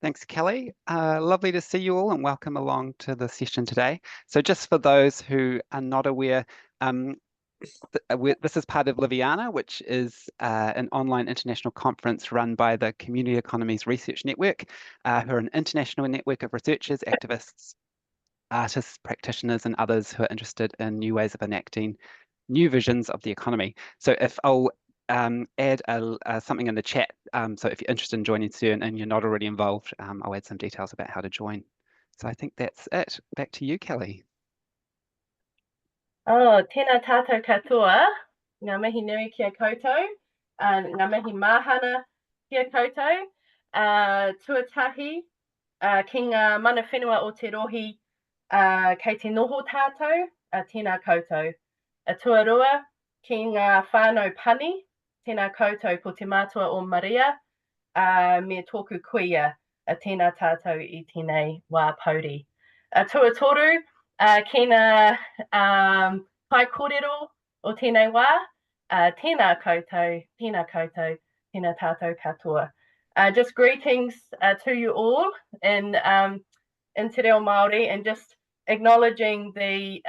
Thanks, Kelly. Lovely to see you all and welcome along to the session today. So just for those who are not aware, this is part of Liviana, which is an online international conference run by the Community Economies Research Network, who are an international network of researchers, activists, artists, practitioners, and others who are interested in new ways of enacting new visions of the economy. So if I'll add something in the chat, so if you're interested in joining soon and you're not already involved, I'll add some details about how to join. So I think that's it. Back to you, Kelly. Oh, tēnā tātou katoa, ngā mihi nui kia koutou, ngā mihi mahana kia koutou, tuatahi, ki ngā mana whenua o te rohi, kei te noho tātou, tēnā koutou. Tuarua, ki ngā whānau pani, tēnā koutou ko te mātua o Maria, me tōku kuia, tēnā tātou I tēnei wā pauri. Tuatoru, ki ngā kai kōrero o tēnei wā, tēnā koutou, tēnā tātou katoa. Just greetings to you all in Te Reo Māori, and just acknowledging the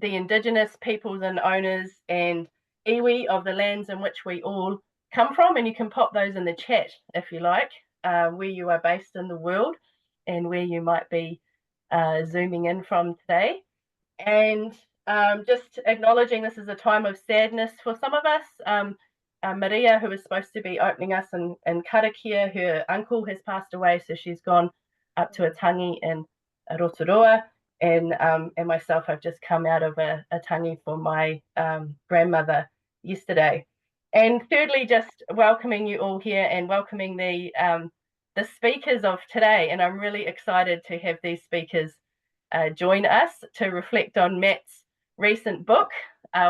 Indigenous peoples and owners and iwi of the lands in which we all come from, and you can pop those in the chat if you like, where you are based in the world and where you might be zooming in from today. And just acknowledging this is a time of sadness for some of us. Maria, who was supposed to be opening us in Karakia, her uncle has passed away, so she's gone up to a tangi in Rotorua, and myself, I've just come out of a tangi for my grandmother yesterday. And thirdly, just welcoming you all here and welcoming the speakers of today, and I'm really excited to have these speakers join us to reflect on Matt's recent book,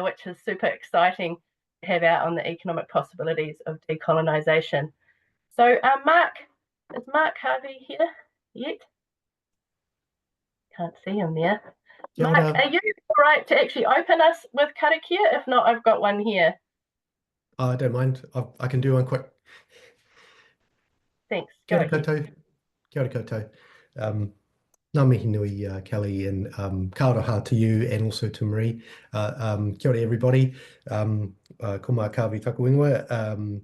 which is super exciting to have out on the economic possibilities of decolonisation. So Mark, is Mark Harvey here yet? Can't see him there. Mark, are you all right to actually open us with karakia? If not, I've got one here. I don't mind. I can do one quick. Thanks. Kia ora koutou. Kia ora koutou. Ngā mihi nui, Kelly, and ka ora to you and also to Marie. Kia ora, everybody. Ko mā kāwi whakaingoa.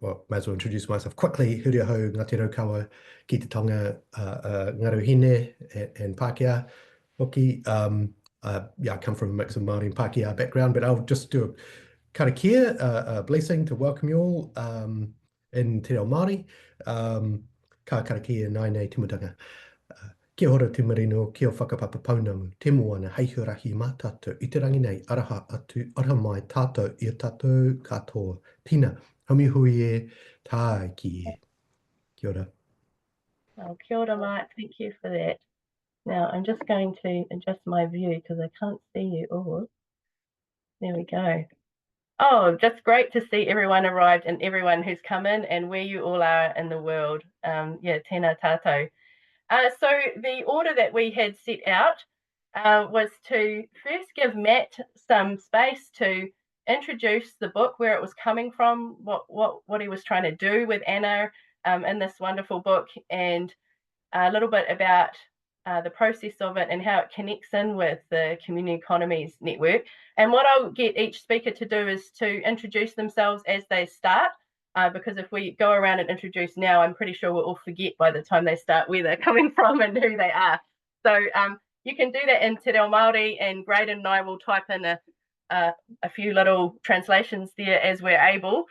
Well, may as well introduce myself quickly. Huri ahau, Ngāti Raukawa, ki te Tonga, Ngāruahine and Pākehā. Hoki, yeah, I come from a mix of Māori and Pākehā background, but I'll just do a karakia, a blessing to welcome you all in Te Reo Māori. Ka karakia nai nei timutanga. Kia ora te marino, kia whakapapa paunamu, te moana heihurahi mā tātou, I te rangi nei, araha atu, araha mai tātou, I tātou katoa. Tina, hami hui e, tāi ki e. Kia ora. Oh, kia ora, Mark. Thank you for that. Now, I'm just going to adjust my view because I can't see you all. There we go. Oh, just great to see everyone arrived and everyone who's come in and where you all are in the world. Yeah, tēnā tātou. So the order that we had set out was to first give Matt some space to introduce the book, where it was coming from, what he was trying to do with Anna in this wonderful book, and a little bit about the process of it and how it connects in with the Community Economies Network. And what I'll get each speaker to do is to introduce themselves as they start, because if we go around and introduce now, I'm pretty sure we'll all forget by the time they start where they're coming from and who they are. So you can do that in Te Reo Māori, and Graydon and I will type in a few little translations there as we're able.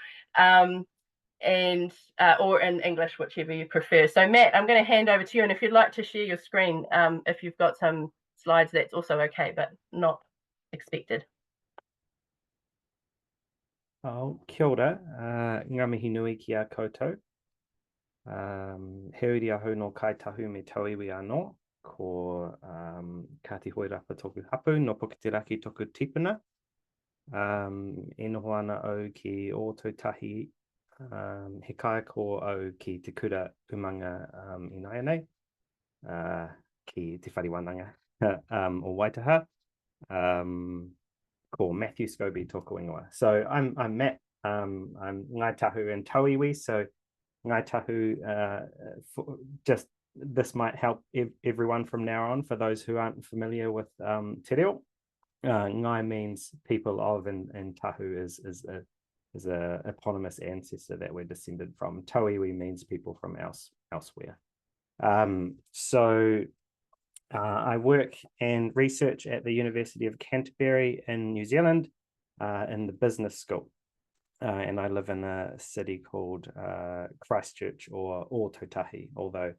And or in English, whichever you prefer. So Matt, I'm going to hand over to you, and if you'd like to share your screen, if you've got some slides, that's also okay, but not expected. Oh, kia ora, ngā mihi nui ki a koutou. He uri ahau no Ngāi Tahu me tauiwi anō, ko Kāti hoi rapa tōku hapu, no Puketeraki tōku tipuna. E noho ana au ki o tau tahi, he kaiko au ki te kura umanga I nai anei, ki te whariwananga o Waitoa, ko Matthew Scobie tōku ingoa. So I'm Matt, I'm Ngāi Tahu and Tauiwi, so Ngāi Tahu, just this might help everyone from now on, for those who aren't familiar with te reo. Ngāi means people of, and Tahu is a eponymous ancestor that we're descended from. Tauiwi means people from elsewhere. I work and research at the University of Canterbury in New Zealand in the business school. And I live in a city called Christchurch, or Ōtautahi, although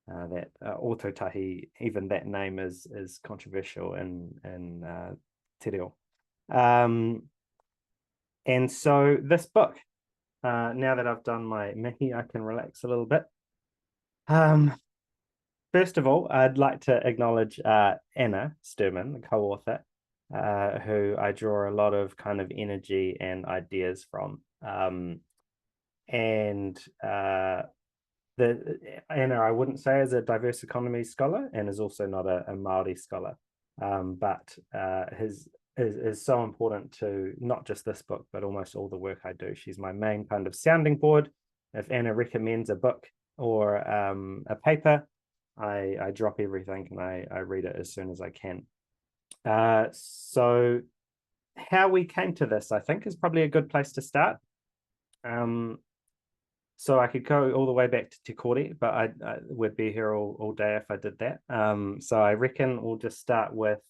that Ōtautahi, even that name is controversial in te reo. And so this book, now that I've done my mihi, I can relax a little bit. First of all, I'd like to acknowledge Anna Sturman, the co-author, who I draw a lot of kind of energy and ideas from. Anna, I wouldn't say is a diverse economies scholar, and is also not a Māori scholar, but is so important to not just this book, but almost all the work I do. She's my main kind of sounding board. If Anna recommends a book or a paper, I drop everything and I read it as soon as I can. So how we came to this, I think, is probably a good place to start. So I could go all the way back to Te Kore, but I would be here all day if I did that. So I reckon we'll just start with,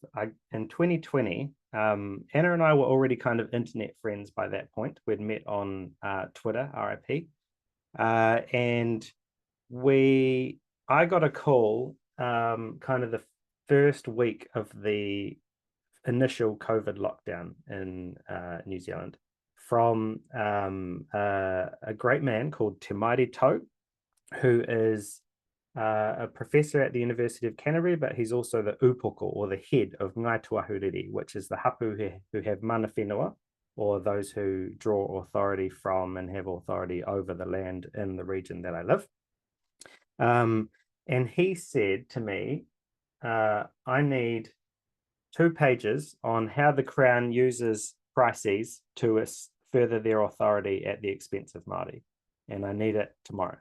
in 2020, Anna and I were already kind of internet friends by that point. We'd met on Twitter, RIP. And I got a call kind of the first week of the initial COVID lockdown in New Zealand from a great man called Te Maire Tau, who is a professor at the University of Canterbury, but he's also the upoko, or the head of Ngāi Tahu, which is the hapu who have mana whenua, or those who draw authority from and have authority over the land in the region that I live. And he said to me, I need 2 pages on how the Crown uses crises to further their authority at the expense of Māori, and I need it tomorrow.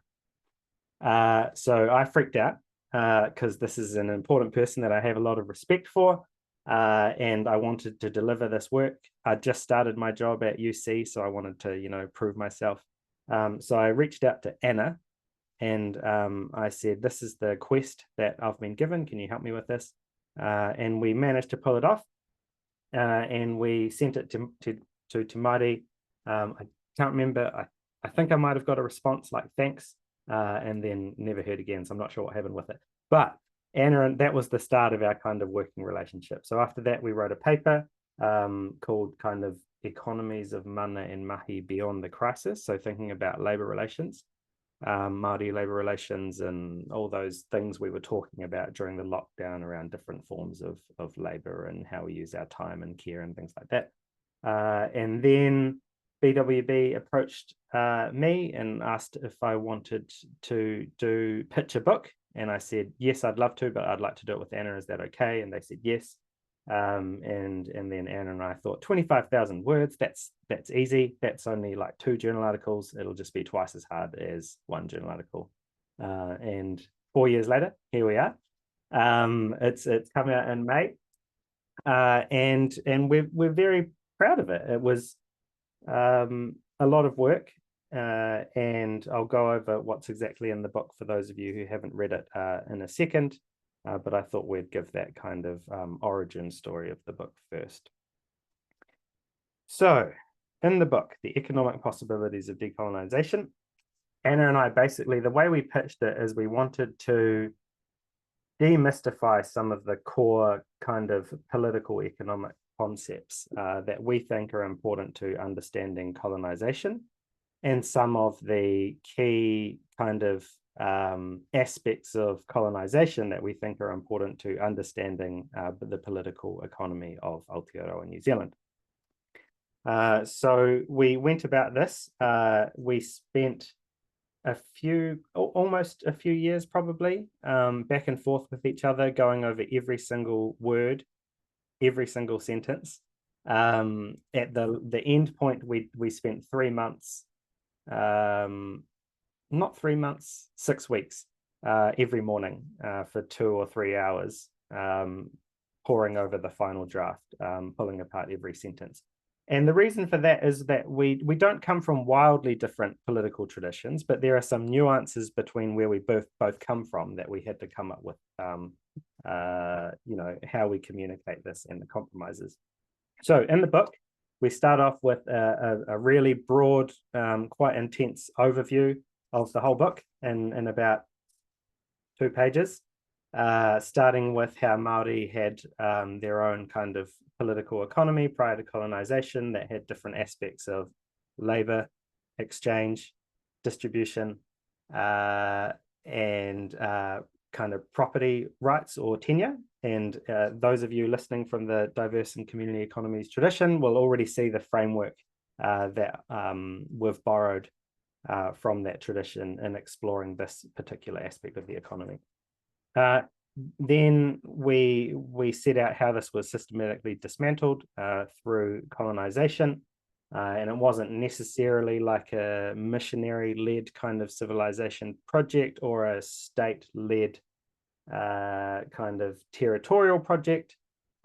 So I freaked out because this is an important person that I have a lot of respect for, and I wanted to deliver this work. I just started my job at UC, so I wanted to, prove myself. So I reached out to Anna, and I said, this is the quest that I've been given. Can you help me with this? And we managed to pull it off, and we sent it to Te Maire. I can't remember. I think I might have got a response like thanks, and then never heard again. So I'm not sure what happened with it. But Anna, that was the start of our kind of working relationship. So after that, we wrote a paper called kind of Economies of Mana and Mahi Beyond the Crisis. So thinking about labour relations, Māori labour relations, and all those things we were talking about during the lockdown around different forms of labour and how we use our time and care and things like that. And then BWB approached me and asked if I wanted to pitch a book. And I said, yes, I'd love to, but I'd like to do it with Anna. Is that okay? And they said, yes. And then Anna and I thought 25,000 words, that's easy. That's only like 2 journal articles. It'll just be twice as hard as 1 journal article. And 4 years later, here we are. It's come out in May. And we're very proud of it. It was a lot of work, and I'll go over what's exactly in the book for those of you who haven't read it in a second, but I thought we'd give that kind of origin story of the book first. So in the book, The Economic Possibilities of Decolonisation, Anna and I basically, the way we pitched it is we wanted to demystify some of the core kind of political economic concepts that we think are important to understanding colonisation, and some of the key kind of aspects of colonisation that we think are important to understanding the political economy of Aotearoa New Zealand. So we went about this. We spent almost a few years probably back and forth with each other, going over every single word, every single sentence. At the end point, we spent 3 months not 3 months, 6 weeks, every morning for 2 or 3 hours, poring over the final draft, pulling apart every sentence. And the reason for that is that we don't come from wildly different political traditions, but there are some nuances between where we both come from that we had to come up with, you know, how we communicate this and the compromises. So in the book, we start off with a really broad, quite intense overview of the whole book in about 2 pages. Starting with how Māori had their own kind of political economy prior to colonisation that had different aspects of labour, exchange, distribution, and kind of property rights or tenure. And those of you listening from the diverse and community economies tradition will already see the framework that we've borrowed from that tradition in exploring this particular aspect of the economy. Then we set out how this was systematically dismantled through colonisation, and it wasn't necessarily like a missionary-led kind of civilization project or a state-led kind of territorial project.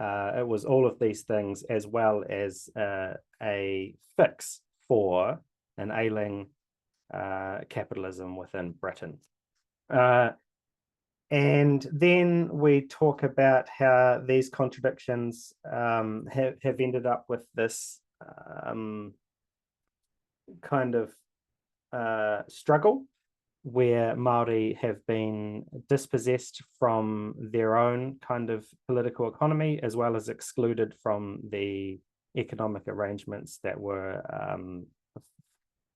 It was all of these things, as well as a fix for an ailing capitalism within Britain. And then we talk about how these contradictions have ended up with this kind of struggle where Māori have been dispossessed from their own kind of political economy, as well as excluded from the economic arrangements that were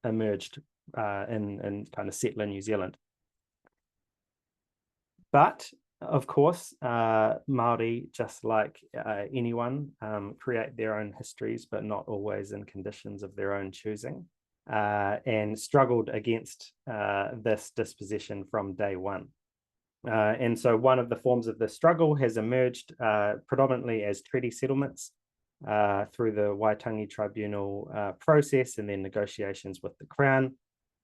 emerged in kind of settler New Zealand. But of course, Māori, just like anyone, create their own histories, but not always in conditions of their own choosing, and struggled against this dispossession from day one. And so one of the forms of this struggle has emerged predominantly as treaty settlements through the Waitangi Tribunal process and then negotiations with the Crown.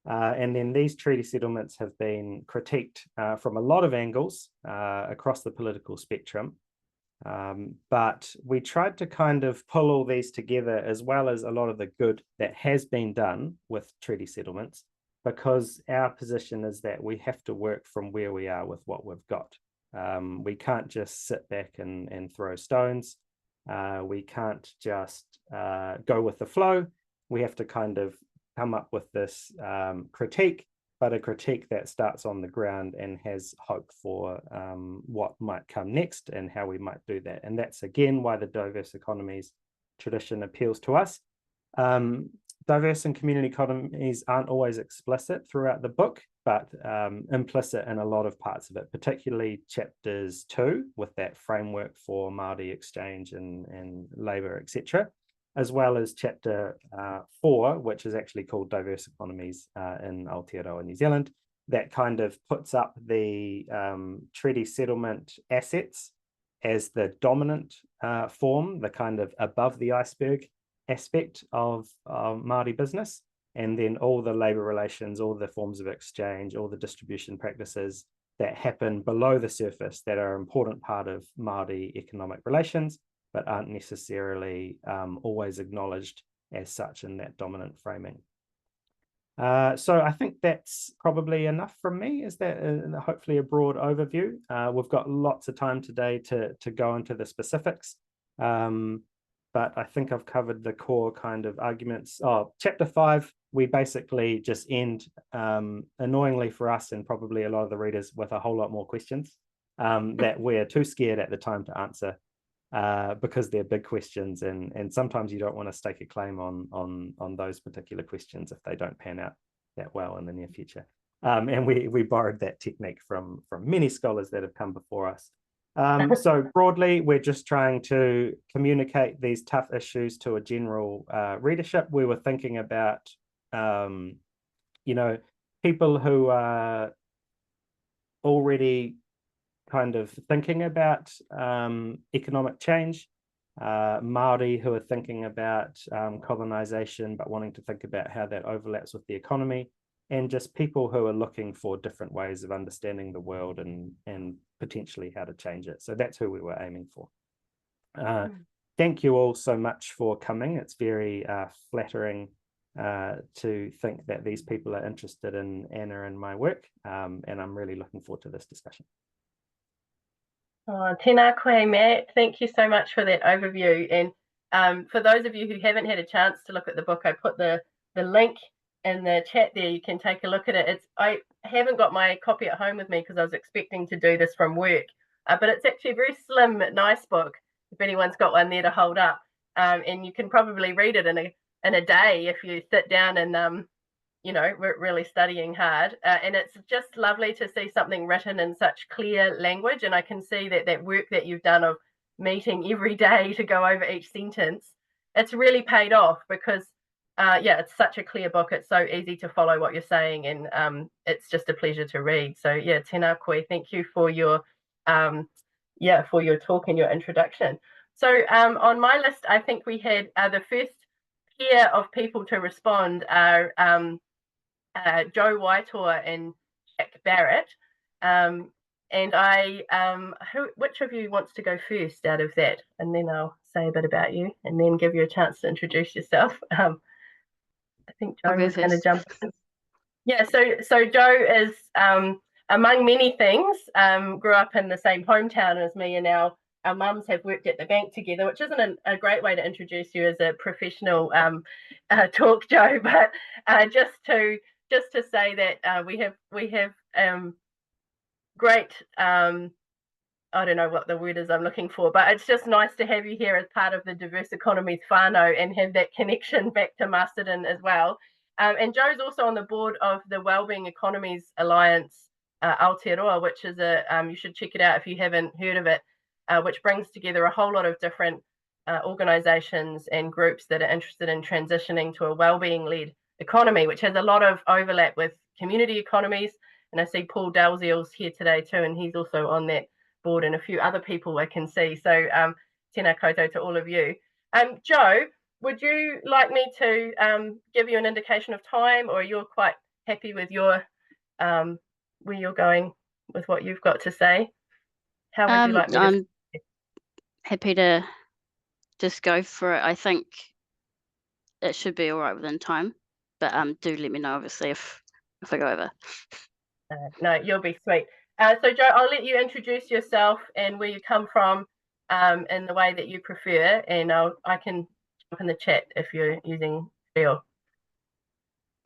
And then these treaty settlements have been critiqued from a lot of angles across the political spectrum. But we tried to kind of pull all these together, as well as a lot of the good that has been done with treaty settlements, because our position is that we have to work from where we are with what we've got. We can't just sit back and throw stones. We can't just go with the flow. We have to kind of come up with this critique, but a critique that starts on the ground and has hope for what might come next and how we might do that. And that's again why the diverse economies tradition appeals to us. Diverse and community economies aren't always explicit throughout the book, but implicit in a lot of parts of it, particularly chapters 2 with that framework for Māori exchange and labour, etc., as well as chapter 4, which is actually called Diverse Economies in Aotearoa New Zealand, that kind of puts up the treaty settlement assets as the dominant form, the kind of above the iceberg aspect of Māori business, and then all the labour relations, all the forms of exchange, all the distribution practices that happen below the surface that are an important part of Māori economic relations, but aren't necessarily always acknowledged as such in that dominant framing. So I think that's probably enough from me. Is that hopefully a broad overview? We've got lots of time today to go into the specifics, but I think I've covered the core kind of arguments. Chapter 5, we basically just end, annoyingly for us and probably a lot of the readers, with a whole lot more questions that we're too scared at the time to answer. Because they're big questions, and sometimes you don't want to stake a claim on those particular questions if they don't pan out that well in the near future. And we borrowed that technique from many scholars that have come before us. So broadly, we're just trying to communicate these tough issues to a general readership. We were thinking about, people who are already kind of thinking about economic change, Māori who are thinking about colonisation but wanting to think about how that overlaps with the economy, and just people who are looking for different ways of understanding the world and potentially how to change it. So that's who we were aiming for. Thank you all so much for coming. It's very flattering to think that these people are interested in Anna and my work, and I'm really looking forward to this discussion. Oh, tēnā koe, Matt. Thank you so much for that overview. And for those of you who haven't had a chance to look at the book, I put the link in the chat there. You can take a look at it. I haven't got my copy at home with me because I was expecting to do this from work, but it's actually a very slim, nice book, if anyone's got one there to hold up. And you can probably read it in a day if you sit down and you know, we're really studying hard. And it's just lovely to see something written in such clear language. And I can see that work that you've done of meeting every day to go over each sentence, it's really paid off because, yeah, it's such a clear book. It's so easy to follow what you're saying, and it's just a pleasure to read. So yeah, tēnā koe. Thank you for your, for your talk and your introduction. So on my list, I think we had the first pair of people to respond are Jo Waitoa and Jack Barrett. And which of you wants to go first out of that? And then I'll say a bit about you and then give you a chance to introduce yourself. I think Jo is going to jump in. Yeah, so Jo is, among many things, grew up in the same hometown as me, and our mums have worked at the bank together, which isn't a great way to introduce you as a professional talk, Jo, but just to say that we have great, I don't know what the word is I'm looking for, but it's just nice to have you here as part of the Diverse Economies whānau and have that connection back to Masterton as well. And Jo's also on the board of the Wellbeing Economies Alliance, Aotearoa, which is you should check it out if you haven't heard of it, which brings together a whole lot of different organisations and groups that are interested in transitioning to a wellbeing-led economy, which has a lot of overlap with community economies. And I see Paul Dalziel's here today too, and he's also on that board, and a few other people I can see. So tēnā koutou to all of you. Jo, would you like me to give you an indication of time, or you're quite happy with your where you're going with what you've got to say? How would you like me to? I'm happy to just go for it. I think it should be all right within time, but do let me know, obviously, if I go over. No, you'll be sweet. So Jo, I'll let you introduce yourself and where you come from in the way that you prefer, and I can jump in the chat if you're using Reo.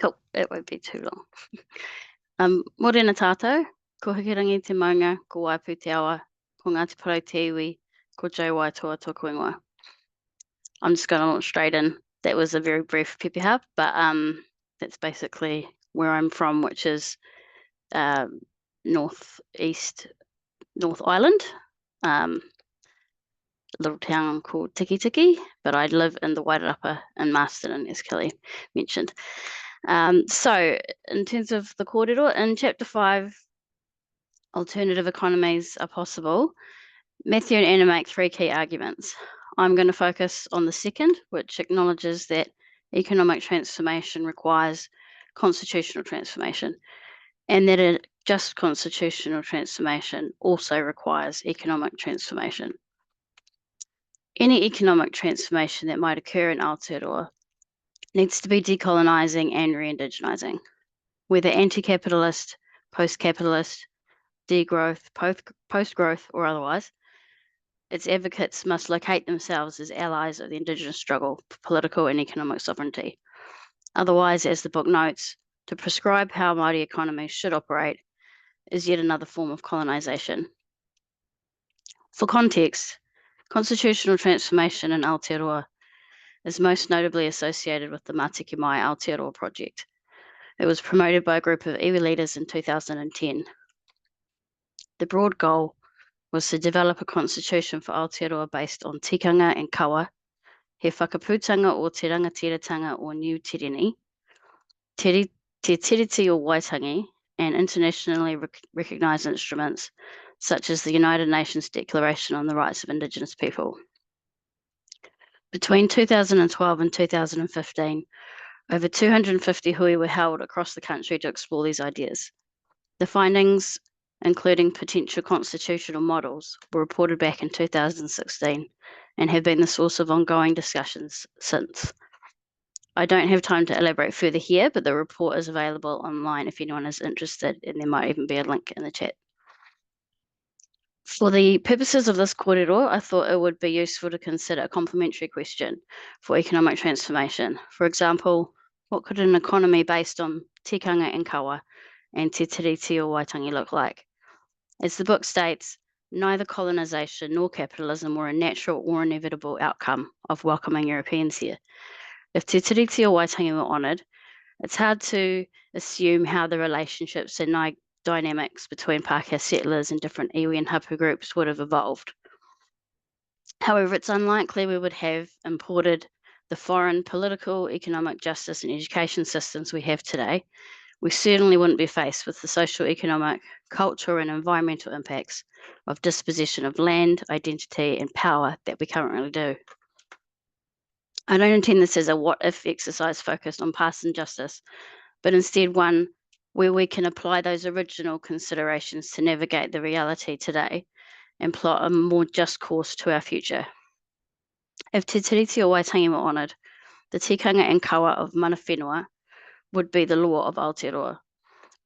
Cool, it won't be too long. Morena tātou, ko Hikirangi te maunga, ko Waipu te awa, ko Ngāti Porou te iwi, ko Jo Waitoa tōku ingoa. I'm just going to launch straight in. That was a very brief pepeha, but that's basically where I'm from, which is North Island, little town called Tiki Tiki, but I live in the Wairarapa in Masterton, as Kelly mentioned. So in terms of the kōrero, in chapter 5, alternative economies are possible, Matthew and Anna make 3 key arguments. I'm going to focus on the second, which acknowledges that economic transformation requires constitutional transformation, and that a just constitutional transformation also requires economic transformation. Any economic transformation that might occur in Aotearoa needs to be decolonising and re-indigenising, whether anti-capitalist, post-capitalist, degrowth, post-growth or otherwise. Its advocates must locate themselves as allies of the Indigenous struggle for political and economic sovereignty. Otherwise, as the book notes, to prescribe how Māori economies should operate is yet another form of colonisation. For context, constitutional transformation in Aotearoa is most notably associated with the Mātiki Mai Aotearoa project. It was promoted by a group of iwi leaders in 2010. The broad goal was to develop a constitution for Aotearoa based on tikanga and kawa, he whakaputanga o te rangatiratanga o New Tireni, te tiriti o Waitangi, and internationally recognised instruments such as the United Nations Declaration on the Rights of Indigenous People. Between 2012 and 2015, Over 250 hui were held across the country to explore these ideas. The findings, including potential constitutional models, were reported back in 2016 and have been the source of ongoing discussions since. I don't have time to elaborate further here, but the report is available online if anyone is interested, and there might even be a link in the chat. For the purposes of this kōrero, I thought it would be useful to consider a complementary question for economic transformation. For example, what could an economy based on tikanga and kawa and te tiriti o waitangi look like? As the book states, neither colonisation nor capitalism were a natural or inevitable outcome of welcoming Europeans here. If te tiriti o waitangi were honoured, it's hard to assume how the relationships and dynamics between Pākehā settlers and different iwi and hapu groups would have evolved. However, it's unlikely we would have imported the foreign political, economic, justice and education systems we have today. We certainly wouldn't be faced with the social, economic, cultural and environmental impacts of dispossession of land, identity and power that we currently do. I don't intend this as a what-if exercise focused on past injustice, but instead one where we can apply those original considerations to navigate the reality today and plot a more just course to our future. If te tiriti o waitangi were honoured, the tikanga and kawa of mana whenua would be the law of Aotearoa.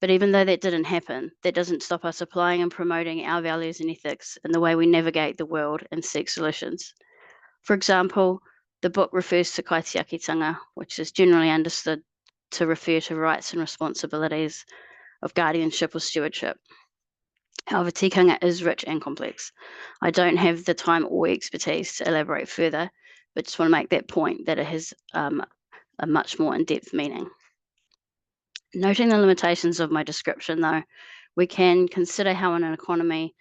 But even though that didn't happen, that doesn't stop us applying and promoting our values and ethics in the way we navigate the world and seek solutions. For example, the book refers to kaitiakitanga, which is generally understood to refer to rights and responsibilities of guardianship or stewardship. However, tikanga is rich and complex. I don't have the time or expertise to elaborate further, but just want to make that point that it has a much more in-depth meaning. Noting the limitations of my description, though, we can consider how an economy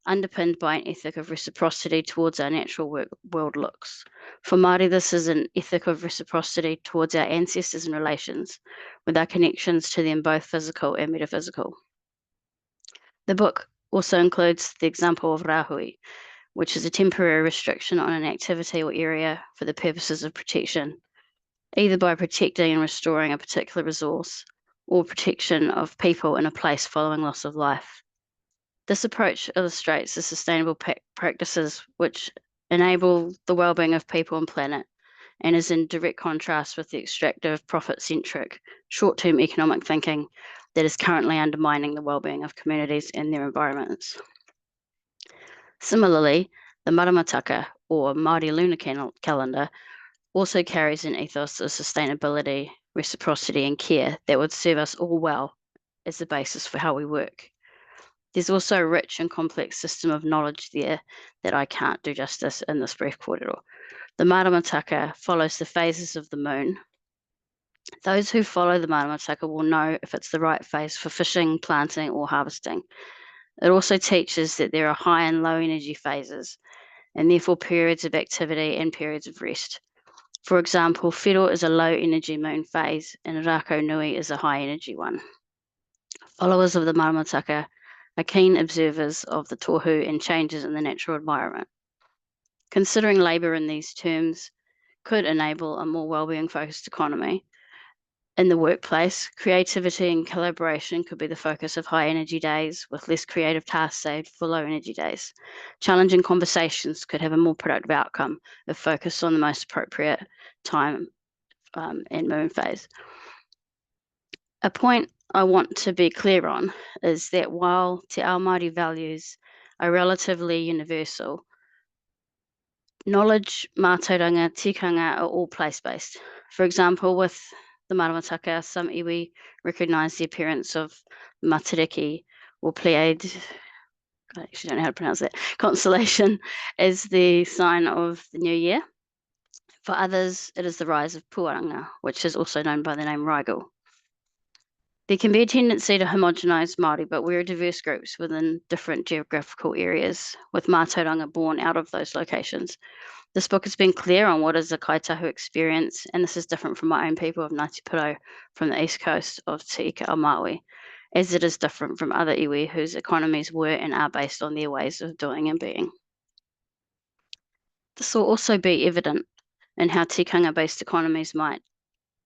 underpinned by an ethic of reciprocity towards our natural world looks. For Māori, this is an ethic of reciprocity towards our ancestors and relations, with our connections to them both physical and metaphysical. The book also includes the example of rāhui, which is a temporary restriction on an activity or area for the purposes of protection, either by protecting and restoring a particular resource or protection of people in a place following loss of life. This approach illustrates the sustainable practices which enable the well-being of people and planet, and is in direct contrast with the extractive, profit-centric, short-term economic thinking that is currently undermining the well-being of communities and their environments. Similarly, the maramataka, or Māori lunar calendar, also carries an ethos of sustainability, reciprocity and care that would serve us all well as the basis for how we work. There's also a rich and complex system of knowledge there that I can't do justice in this brief kōrero. The maramataka follows the phases of the moon. Those who follow the maramataka will know if it's the right phase for fishing, planting or harvesting. It also teaches that there are high and low energy phases, and therefore periods of activity and periods of rest. For example, Whiro is a low energy moon phase and Rako Nui is a high energy one. Followers of the maramataka are keen observers of the tohu and changes in the natural environment. Considering labour in these terms could enable a more well-being focused economy. In the workplace, creativity and collaboration could be the focus of high energy days, with less creative tasks saved for low energy days. Challenging conversations could have a more productive outcome if focused on the most appropriate time and moon phase. A point I want to be clear on is that while Te Ao Māori values are relatively universal, knowledge, mātauranga, tikanga are all place-based. For example, with the maramataka, some iwi recognise the appearance of Matariki or Pleiade, I actually don't know how to pronounce that, constellation as the sign of the new year. For others, it is the rise of Puaranga, which is also known by the name Rigel. There can be a tendency to homogenise Māori, but we're diverse groups within different geographical areas, with mātauranga born out of those locations. This book has been clear on what is a Ngāi Tahu experience, and this is different from my own people of Ngāti Porou from the east coast of Te Ika o Maui, as it is different from other iwi whose economies were and are based on their ways of doing and being. This will also be evident in how tikanga-based economies might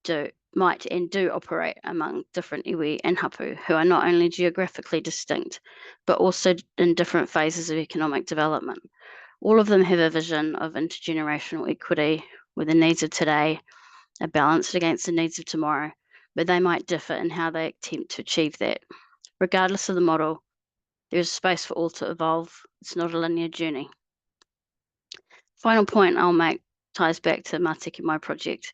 do might and do operate among different iwi and hapu who are not only geographically distinct, but also in different phases of economic development. All of them have a vision of intergenerational equity where the needs of today are balanced against the needs of tomorrow, but they might differ in how they attempt to achieve that. Regardless of the model, there is space for all to evolve. It's not a linear journey. Final point I'll make ties back to Mātiki Mai project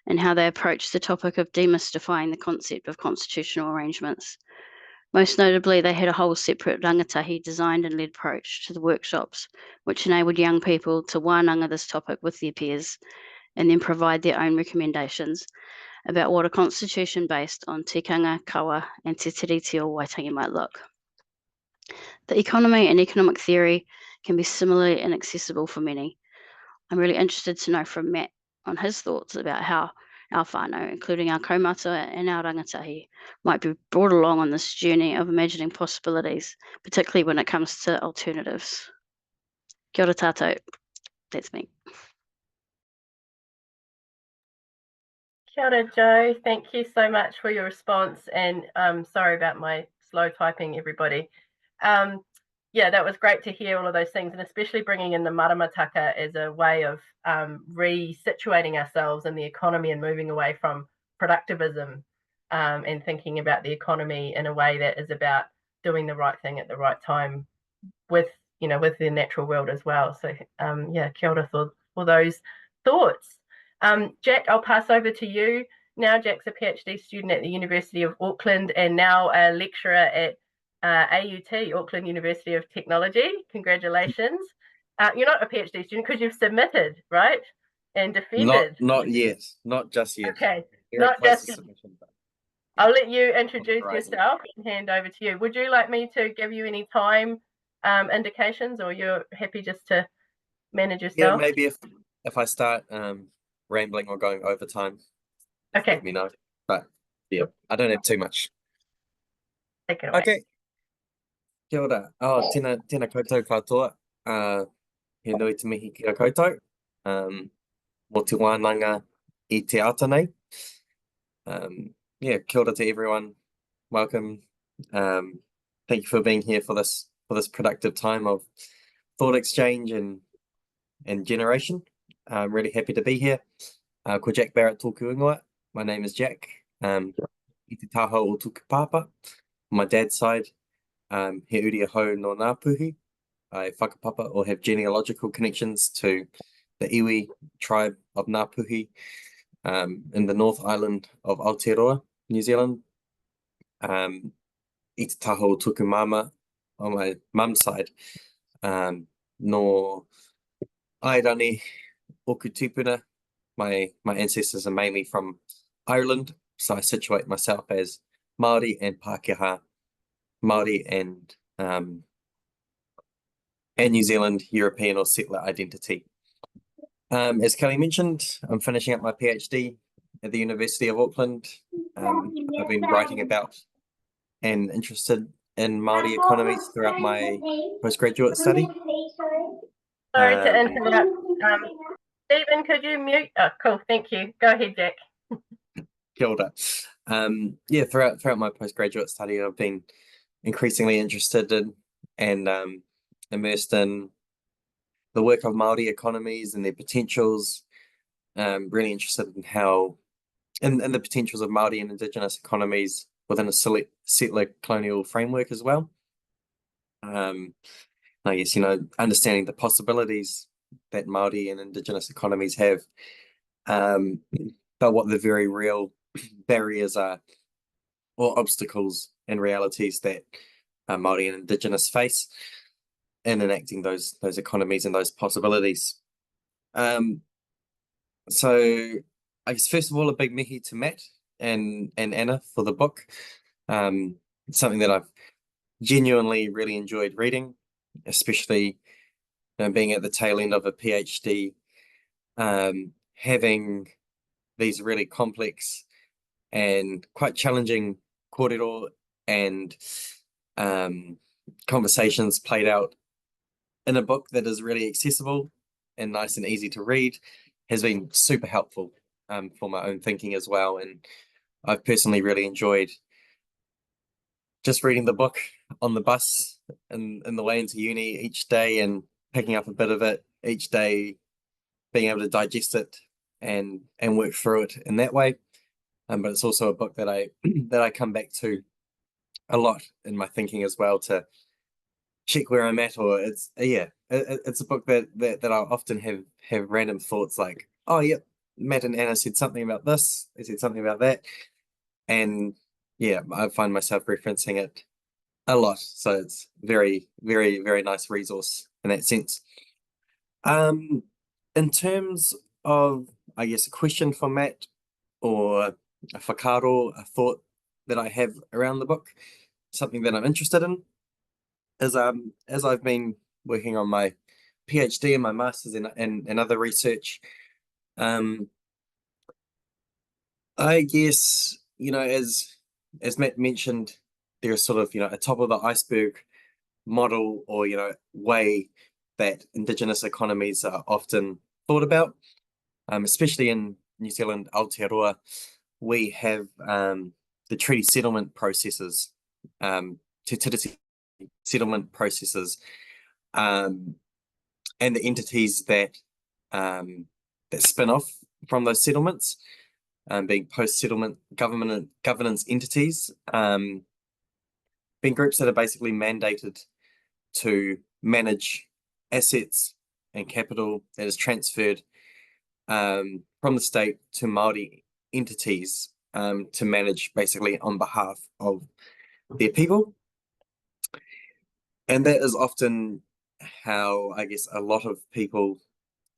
and how they approach the topic of demystifying the concept of constitutional arrangements. Most notably, they had a whole separate rangatahi designed and led approach to the workshops, which enabled young people to wānanga this topic with their peers and then provide their own recommendations about what a constitution based on tikanga, kawa, and te tiriti o Waitangi might look. The economy and economic theory can be similarly inaccessible for many. I'm really interested to know from Matt on his thoughts about how our whānau, including our kaumata and our rangatahi, might be brought along on this journey of imagining possibilities, particularly when it comes to alternatives. Kia ora tātou. That's me. Kia ora, Jo. Thank you so much for your response, and sorry about my slow typing, everybody. Yeah, that was great to hear all of those things, and especially bringing in the maramataka as a way of resituating ourselves in the economy and moving away from productivism and thinking about the economy in a way that is about doing the right thing at the right time with, you know, with the natural world as well. So yeah, kia ora for those thoughts. Jack, I'll pass over to you. Now Jack's a PhD student at the University of Auckland and now a lecturer at AUT, Auckland University of Technology. Congratulations. You're not a PhD student because you've submitted, right? And defended. Not yet, not just yet. Okay, Very not close just to yet. submission, but I'll let you introduce Right. yourself and hand over to you. Would you like me to give you any time indications, or you're happy just to manage yeah, yourself? maybe if I start rambling or going over time, Okay, let me know. But yeah, I don't have too much. take it away. Okay. Kia ora. Oh, tēnā koutou katoa. He nui te mihi ki a koutou. Mō te wānanga I te ata nei. Yeah, kia ora to everyone. Welcome. Thank you for being here for this productive time of thought exchange and generation. I'm really happy to be here. Ko Jack Barrett tōku ingoa. My name is Jack. I te taha o tuku pāpa. On my dad's side, he uri ahau no Ngāpuhi. I whakapapa or have genealogical connections to the iwi tribe of Ngāpuhi in the North Island of Aotearoa, New Zealand. I te taha o tuku mama on my mum's side. No Airani oku tupuna. My ancestors are mainly from Ireland, so I situate myself as Māori and Pākehā, Māori and New Zealand European or settler identity. As Kelly mentioned, I'm finishing up my PhD at the University of Auckland. I've been writing about and interested in Māori economies throughout my postgraduate study. Sorry to interrupt. Stephen, could you mute? Oh, cool. Thank you. Go ahead, Jack. Kia ora. Yeah, throughout my postgraduate study, I've been increasingly interested in and immersed in the work of Māori economies and their potentials. Really interested in how, and the potentials of Māori and Indigenous economies within a settler colonial framework as well. I guess, understanding the possibilities that Māori and Indigenous economies have, but what the very real barriers are or obstacles and realities that Māori and Indigenous face in enacting those economies and those possibilities. So I guess first of all, a big mihi to Matt and Anna for the book. It's something that I've genuinely really enjoyed reading, especially being at the tail end of a PhD, having these really complex and quite challenging kōrero and conversations played out in a book that is really accessible and nice and easy to read has been super helpful. for my own thinking as well. And I've personally really enjoyed just reading the book on the bus and the way into uni each day, and picking up a bit of it each day, being able to digest it and work through it in that way. But it's also a book that I come back to a lot in my thinking as well, to check where I'm at. Or it's a book that I often have random thoughts like, oh yeah, Matt and Anna said something about this, they said something about that, and yeah, I find myself referencing it a lot. So it's very, very, very nice resource in that sense. In terms of, I guess, a question for Matt, or a whakaro, a thought that I have around the book, something that I'm interested in, is as I've been working on my PhD and my master's and other research, I guess, as Matt mentioned, there's sort of, a top of the iceberg model, or, way that Indigenous economies are often thought about, especially in New Zealand, Aotearoa. We have the treaty settlement processes, te settlement processes, and the entities that spin off from those settlements, being post-settlement governance entities, being groups that are basically mandated to manage assets and capital that is transferred from the state to Māori entities, to manage basically on behalf of their people. And that is often how, I guess, a lot of people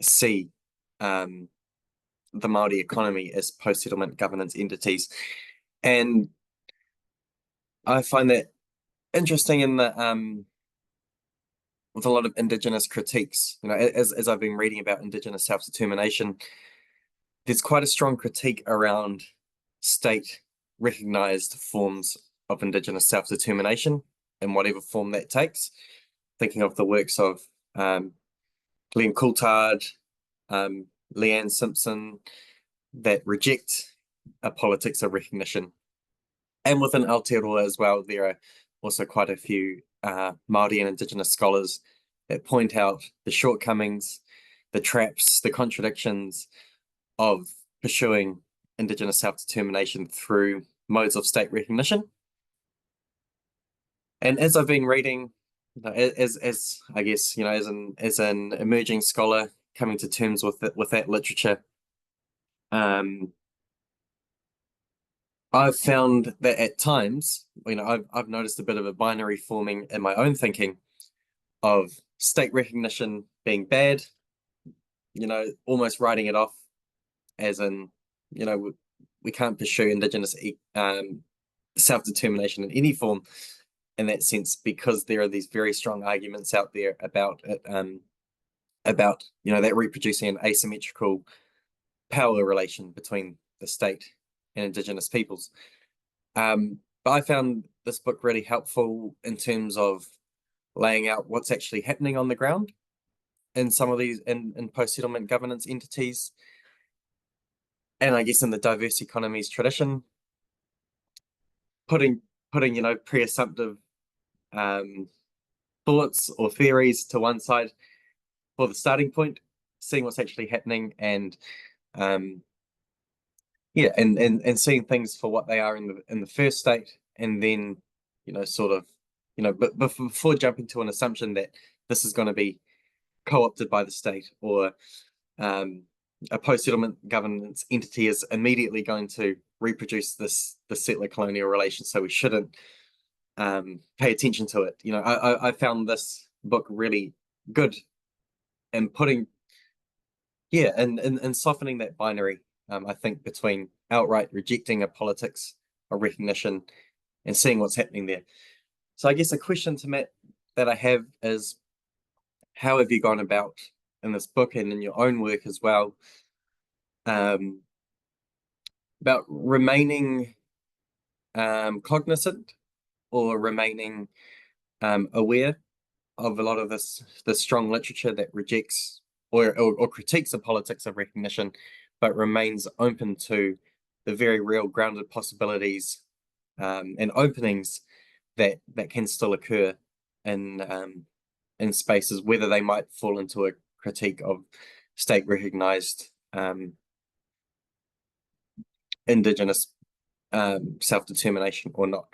see the Māori economy as post-settlement governance entities. And I find that interesting in the with a lot of Indigenous critiques. As I've been reading about Indigenous self-determination, there's quite a strong critique around state recognised forms of Indigenous self-determination, in whatever form that takes. Thinking of the works of Liam Coulthard, Leanne Simpson, that reject a politics of recognition. And within Aotearoa as well, there are also quite a few Māori and Indigenous scholars that point out the shortcomings, the traps, the contradictions of pursuing Indigenous self-determination through modes of state recognition. And as I've been reading, as I guess, as an emerging scholar coming to terms with that literature, I've found that at times, I've noticed a bit of a binary forming in my own thinking of state recognition being bad, almost writing it off as in, we can't pursue Indigenous self-determination in any form in that sense, because there are these very strong arguments out there about it, that reproducing an asymmetrical power relation between the state and Indigenous peoples. But I found this book really helpful in terms of laying out what's actually happening on the ground in some of these in post-settlement governance entities, and I guess in the diverse economies tradition, putting pre-assumptive thoughts or theories to one side for the starting point, seeing what's actually happening, and seeing things for what they are in the first state, and then but before jumping to an assumption that this is going to be co-opted by the state, or a post-settlement governance entity is immediately going to reproduce the settler colonial relation, so we shouldn't pay attention to it. I found this book really good in putting and softening that binary, I think, between outright rejecting a politics of recognition and seeing what's happening there. So I guess a question to Matt that I have is, how have you gone about in this book and in your own work as well, about remaining cognizant, or remaining aware of a lot of this strong literature that rejects or critiques the politics of recognition, but remains open to the very real grounded possibilities and openings that can still occur in spaces, whether they might fall into a critique of state-recognised Indigenous self-determination or not.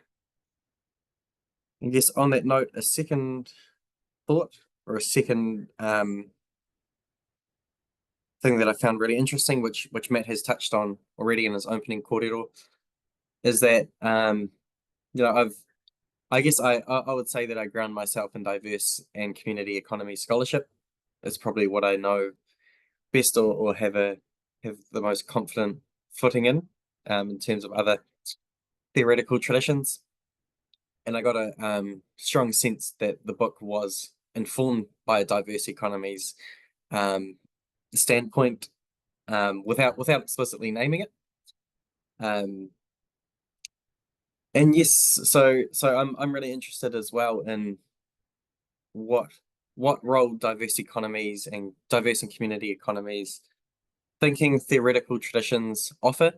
I guess on that note, a second thought, or a second thing that I found really interesting, which Matt has touched on already in his opening kōrero, is that I guess I would say that I ground myself in diverse and community economy scholarship. It's probably what I know best, or have the most confident footing in terms of other theoretical traditions. And I got a strong sense that the book was informed by a diverse economies standpoint, without explicitly naming it. And yes, so I'm really interested as well in what role diverse economies and diverse and community economies thinking theoretical traditions offer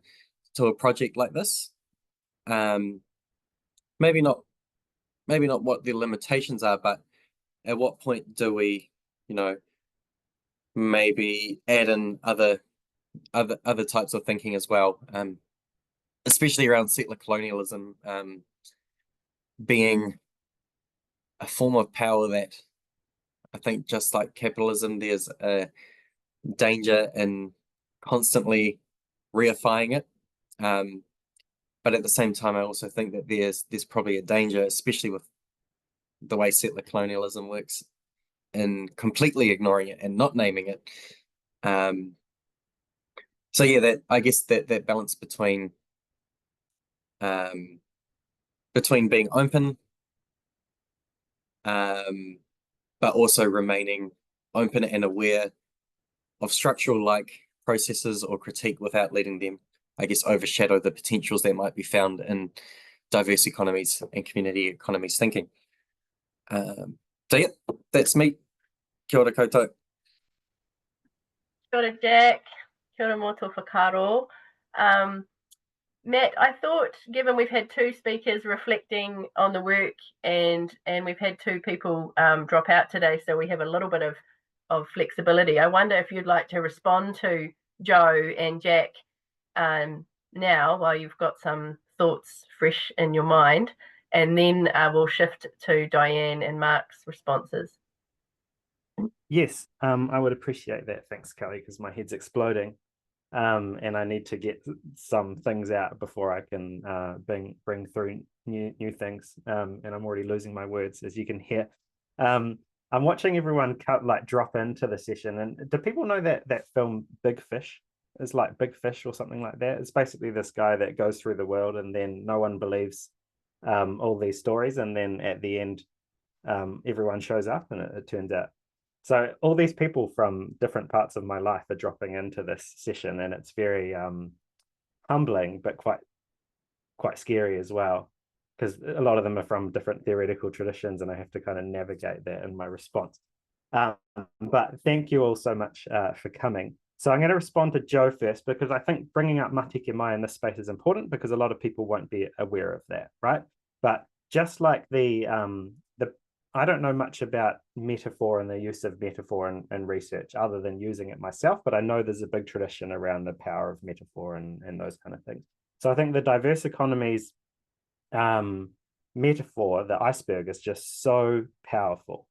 to a project like this. Maybe not what the limitations are, but at what point do we, maybe add in other types of thinking as well, especially around settler colonialism being a form of power that I think, just like capitalism, there's a danger in constantly reifying it. But at the same time, I also think that there's probably a danger, especially with the way settler colonialism works, in completely ignoring it and not naming it. So yeah, I guess that balance between being open, but also remaining open and aware of structural like processes or critique without letting them, I guess, overshadow the potentials that might be found in diverse economies and community economies thinking. So yeah, that's me. Kia ora koutou. Kia ora, Jack. Kia ora moto whakaro. Matt, I thought, given we've had two speakers reflecting on the work and we've had two people drop out today, so we have a little bit of flexibility, I wonder if you'd like to respond to Jo and Jack now, while you've got some thoughts fresh in your mind, and then we'll shift to Diane and Mark's responses. Yes, I would appreciate that. Thanks, Kelly, because my head's exploding. And I need to get some things out before I can bring through new things. And I'm already losing my words, as you can hear. I'm watching everyone drop into the session. And do people know that film Big Fish? It's like Big Fish or something like that. It's basically this guy that goes through the world and then no one believes all these stories. And then at the end, everyone shows up and it turns out. So all these people from different parts of my life are dropping into this session, and it's very humbling, but quite scary as well, because a lot of them are from different theoretical traditions, and I have to kind of navigate that in my response. But thank you all so much for coming. So I'm going to respond to Jo first, because I think bringing up Matike Mai in this space is important, because a lot of people won't be aware of that, right? But just like I don't know much about metaphor and the use of metaphor in research other than using it myself, but I know there's a big tradition around the power of metaphor and those kind of things. So I think the diverse economies metaphor, the iceberg, is just so powerful.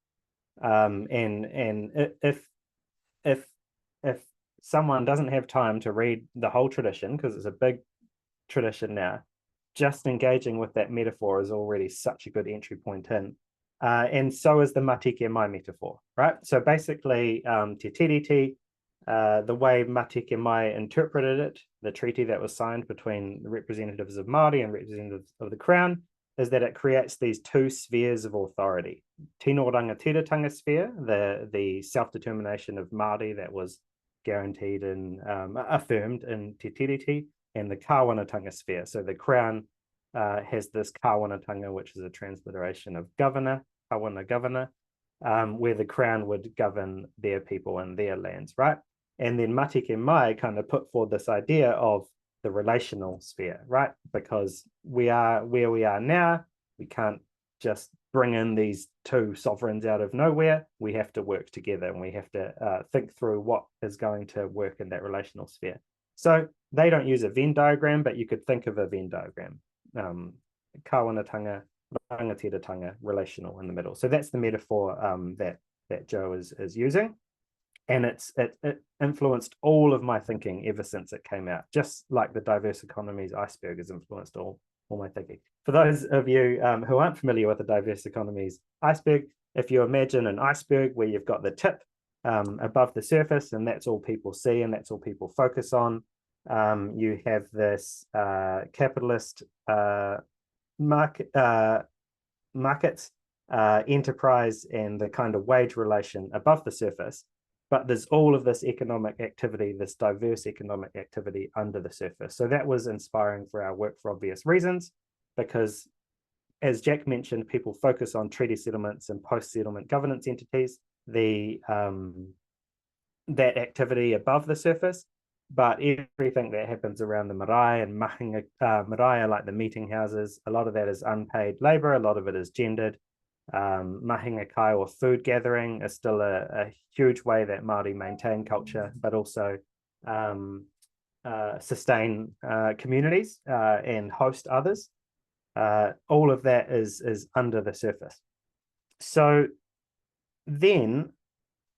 And if someone doesn't have time to read the whole tradition, because it's a big tradition now, just engaging with that metaphor is already such a good entry point in. And so is the Matike Mai metaphor, right? So basically, Te Tiriti, the way Matike Mai interpreted it, the treaty that was signed between the representatives of Māori and representatives of the Crown, is that it creates these two spheres of authority. Tino Rangatiratanga sphere, the self-determination of Māori that was guaranteed and affirmed in Te Tiriti, and the Kāwanatanga sphere. So the Crown has this Kāwanatanga, which is a transliteration of governor, Kawana governor, where the Crown would govern their people and their lands, right? And then Matike Mai kind of put forward this idea of the relational sphere, right? Because we are where we are now, we can't just bring in these two sovereigns out of nowhere. We have to work together, and we have to think through what is going to work in that relational sphere. So they don't use a Venn diagram, but you could think of a Venn diagram. Kāwanatanga, rangatiratanga, relational in the middle. So that's the metaphor that Jo is using. And it influenced all of my thinking ever since it came out, just like the diverse economies iceberg has influenced all my thinking. For those of you who aren't familiar with the diverse economies iceberg, if you imagine an iceberg where you've got the tip above the surface, and that's all people see and that's all people focus on, you have this capitalist markets, enterprise, and the kind of wage relation above the surface. But there's all of this economic activity, this diverse economic activity under the surface. So that was inspiring for our work for obvious reasons, because as Jack mentioned, people focus on treaty settlements and post-settlement governance entities, that activity above the surface, but everything that happens around the marae and mahinga marae, like the meeting houses, a lot of that is unpaid labor, a lot of it is gendered. Mahinga kai, or food gathering, is still a huge way that Māori maintain culture, but also sustain communities and host others. All of that is under the surface. So then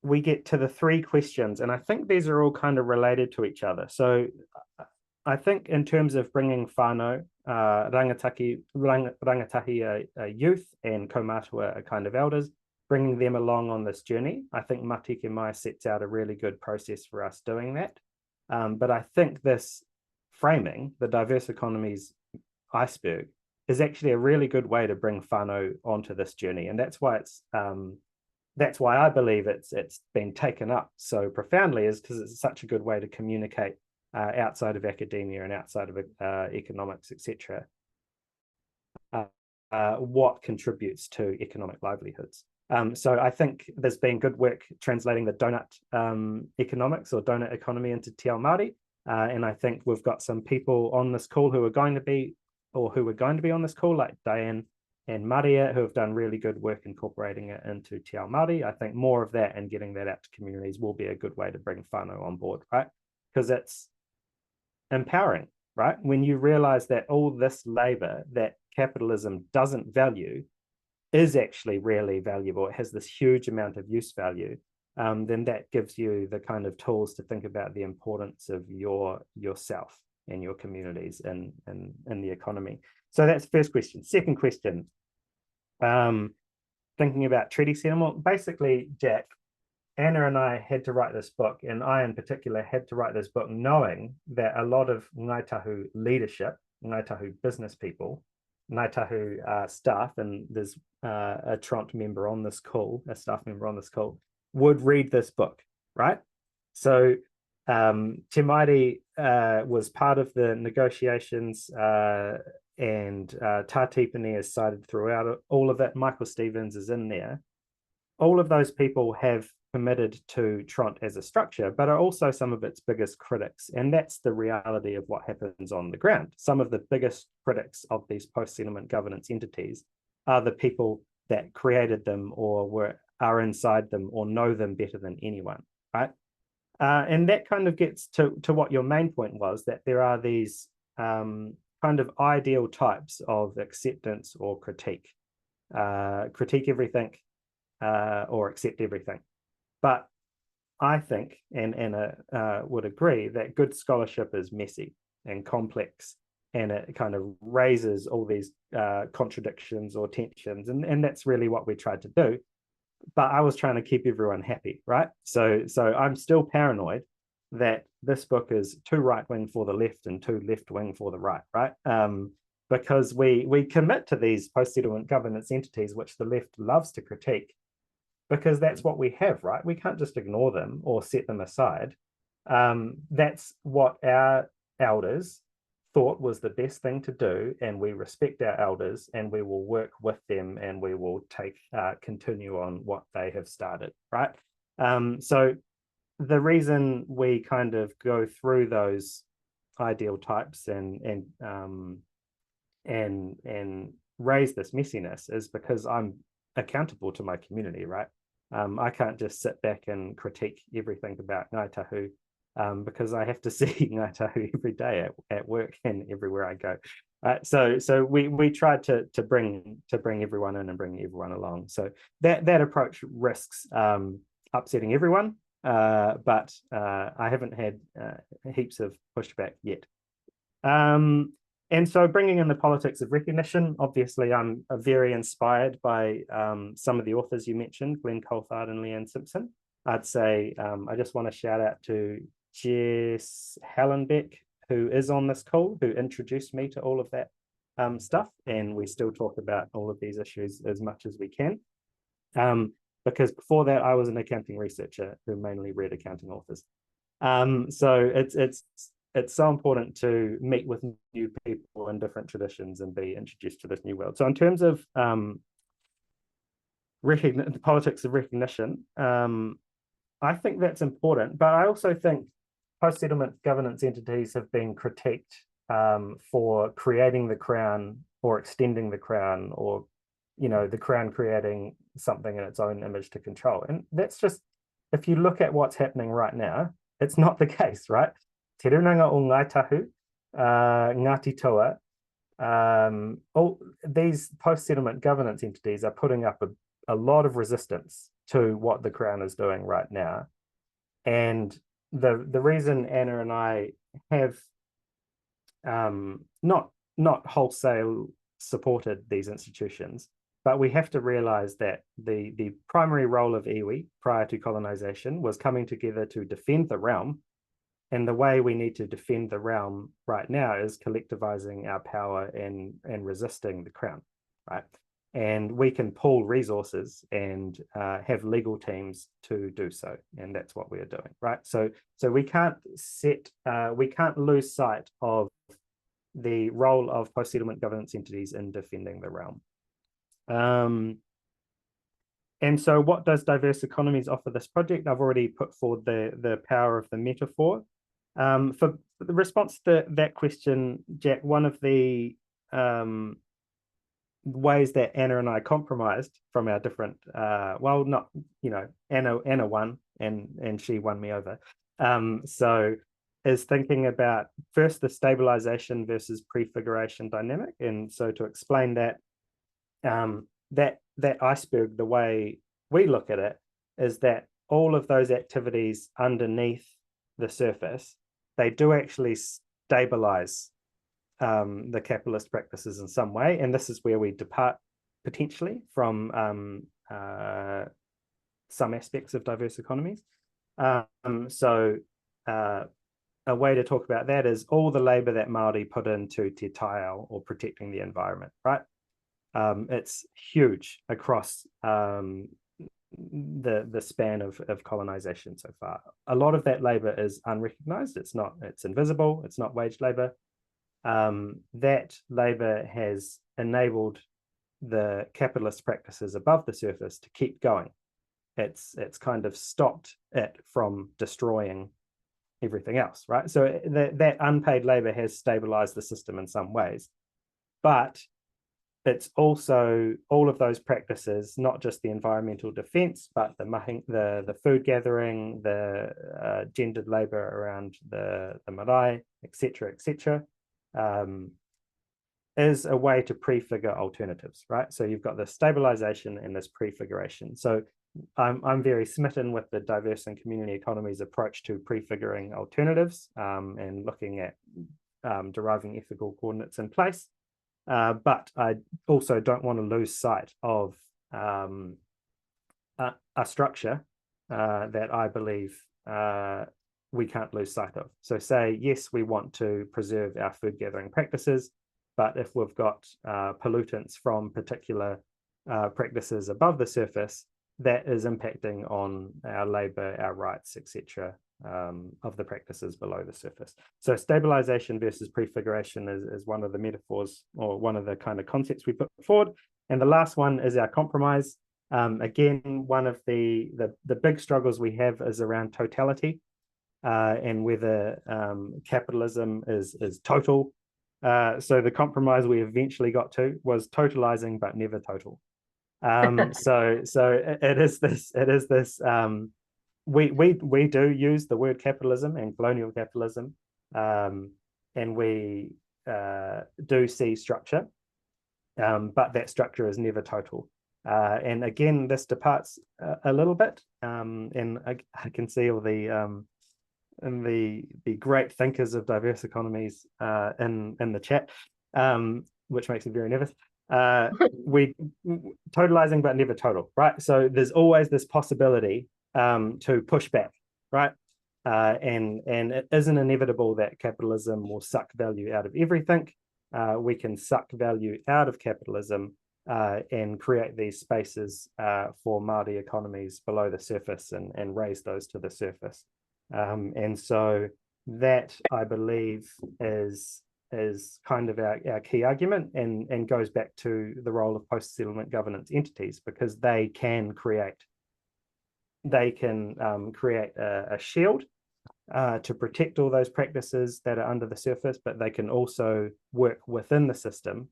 we get to the three questions, and I think these are all kind of related to each other. So I think in terms of bringing whānau, rangatahi youth, and kaumātua kind of elders, bringing them along on this journey, I think Matike Mai sets out a really good process for us doing that. But I think this framing, the diverse economies iceberg, is actually a really good way to bring whānau onto this journey, and that's why I believe it's been taken up so profoundly, is because it's such a good way to communicate outside of academia and outside of economics, etc. What contributes to economic livelihoods. So I think there's been good work translating the donut economics or donut economy into Te Ao Māori, and I think we've got some people on this call who are going to be on this call, like Diane and Maria, who have done really good work incorporating it into Te Ao Māori. I think more of that and getting that out to communities will be a good way to bring whānau on board, right? Because it's empowering, right? When you realize that all this labor that capitalism doesn't value is actually really valuable, it has this huge amount of use value, then that gives you the kind of tools to think about the importance of yourself and your communities in the economy. So that's the first question. Second question, thinking about treaty settlement. Basically, Jack, Anna and I had to write this book, and I in particular had to write this book knowing that a lot of Ngāi Tahu leadership, Ngāi Tahu business people, Ngāi Tahu staff, and there's a Tront member on this call, a staff member on this call, would read this book, right? So Te Maire was part of the negotiations, and Tātipani is cited throughout all of it. Michael Stevens is in there. All of those people have committed to Tront as a structure, but are also some of its biggest critics. And that's the reality of what happens on the ground. Some of the biggest critics of these post-settlement governance entities are the people that created them or are inside them or know them better than anyone, right? And that kind of gets to what your main point was, that there are these kind of ideal types of acceptance or critique. Critique everything or accept everything. But I think, and Anna would agree, that good scholarship is messy and complex, and it kind of raises all these contradictions or tensions, and that's really what we tried to do. But I was trying to keep everyone happy, right? So I'm still paranoid that this book is too right-wing for the left and too left-wing for the right, right? Because we commit to these post-settlement governance entities, which the left loves to critique, because that's what we have, right? We can't just ignore them or set them aside. That's what our elders thought was the best thing to do, and we respect our elders, and we will work with them, and we will continue on what they have started, right? So the reason we kind of go through those ideal types and raise this messiness is because I'm accountable to my community, right? I can't just sit back and critique everything about Ngāi Tahu because I have to see Ngāi Tahu every day at work and everywhere I go. So we tried to bring everyone in and bring everyone along. So that approach risks upsetting everyone, but I haven't had heaps of pushback yet. And so bringing in the politics of recognition, obviously I'm very inspired by some of the authors you mentioned, Glenn Coulthard and Leanne Simpson. I'd say I just want to shout out to Jess Hallenbeck, who is on this call, who introduced me to all of that stuff. And we still talk about all of these issues as much as we can. Because before that, I was an accounting researcher who mainly read accounting authors. So it's so important to meet with new people in different traditions and be introduced to this new world. So in terms of the politics of recognition, I think that's important, but I also think post-settlement governance entities have been critiqued for creating the Crown or extending the Crown, or the Crown creating something in its own image to control. And that's just, if you look at what's happening right now, it's not the case, right? Te Runanga o Ngāi Tahu, Ngāti Toa, all these post-settlement governance entities are putting up a lot of resistance to what the Crown is doing right now. And the reason Anna and I have not wholesale supported these institutions, but we have to realize that the primary role of iwi prior to colonisation was coming together to defend the realm. And the way we need to defend the realm right now is collectivizing our power and resisting the Crown, right? And we can pool resources and have legal teams to do so, and that's what we are doing, right? So we can't lose sight of the role of post-settlement governance entities in defending the realm. And so what does Diverse Economies offer this project? I've already put forward the power of the metaphor. For the response to that question, Jack, one of the ways that Anna and I compromised from our different, Anna won and she won me over. So is thinking about first the stabilization versus prefiguration dynamic. And so to explain that, that iceberg, the way we look at it is that all of those activities underneath the surface, they do actually stabilize the capitalist practices in some way. And this is where we depart potentially from some aspects of diverse economies. A way to talk about that is all the labor that Māori put into te taiao, or protecting the environment, right? It's huge across the span of colonization so far. A lot of that labor is unrecognized. It's invisible. It's not wage labor. That labor has enabled the capitalist practices above the surface to keep going. It's kind of stopped it from destroying everything else, right? So that unpaid labor has stabilized the system in some ways, but it's also all of those practices, not just the environmental defense, but the food gathering, the gendered labor around the marae, etc., is a way to prefigure alternatives, right? So you've got the stabilization and this prefiguration. So I'm very smitten with the diverse and community economies approach to prefiguring alternatives and looking at deriving ethical coordinates in place. But I also don't want to lose sight of a structure that I believe we can't lose sight of. So say, yes, we want to preserve our food gathering practices, but if we've got pollutants from particular practices above the surface, that is impacting on our labor, our rights, etc., of the practices below the surface. So stabilization versus prefiguration is one of the metaphors, or one of the kind of concepts we put forward. And the last one is our compromise. Again, one of the big struggles we have is around totality, and whether capitalism is total. So the compromise we eventually got to was totalizing, but never total. So it is this. We do use the word capitalism and colonial capitalism, and we do see structure, but that structure is never total. And again, this departs a little bit, and I can see all the great thinkers of diverse economies in the chat, which makes me very nervous. We totalizing but never total, right? So there's always this possibility to push back, right? And it isn't inevitable that capitalism will suck value out of everything. We can suck value out of capitalism and create these spaces for Māori economies below the surface and raise those to the surface. And so that, I believe, is kind of our key argument, and goes back to the role of post-settlement governance entities, because they can create a shield to protect all those practices that are under the surface, but they can also work within the system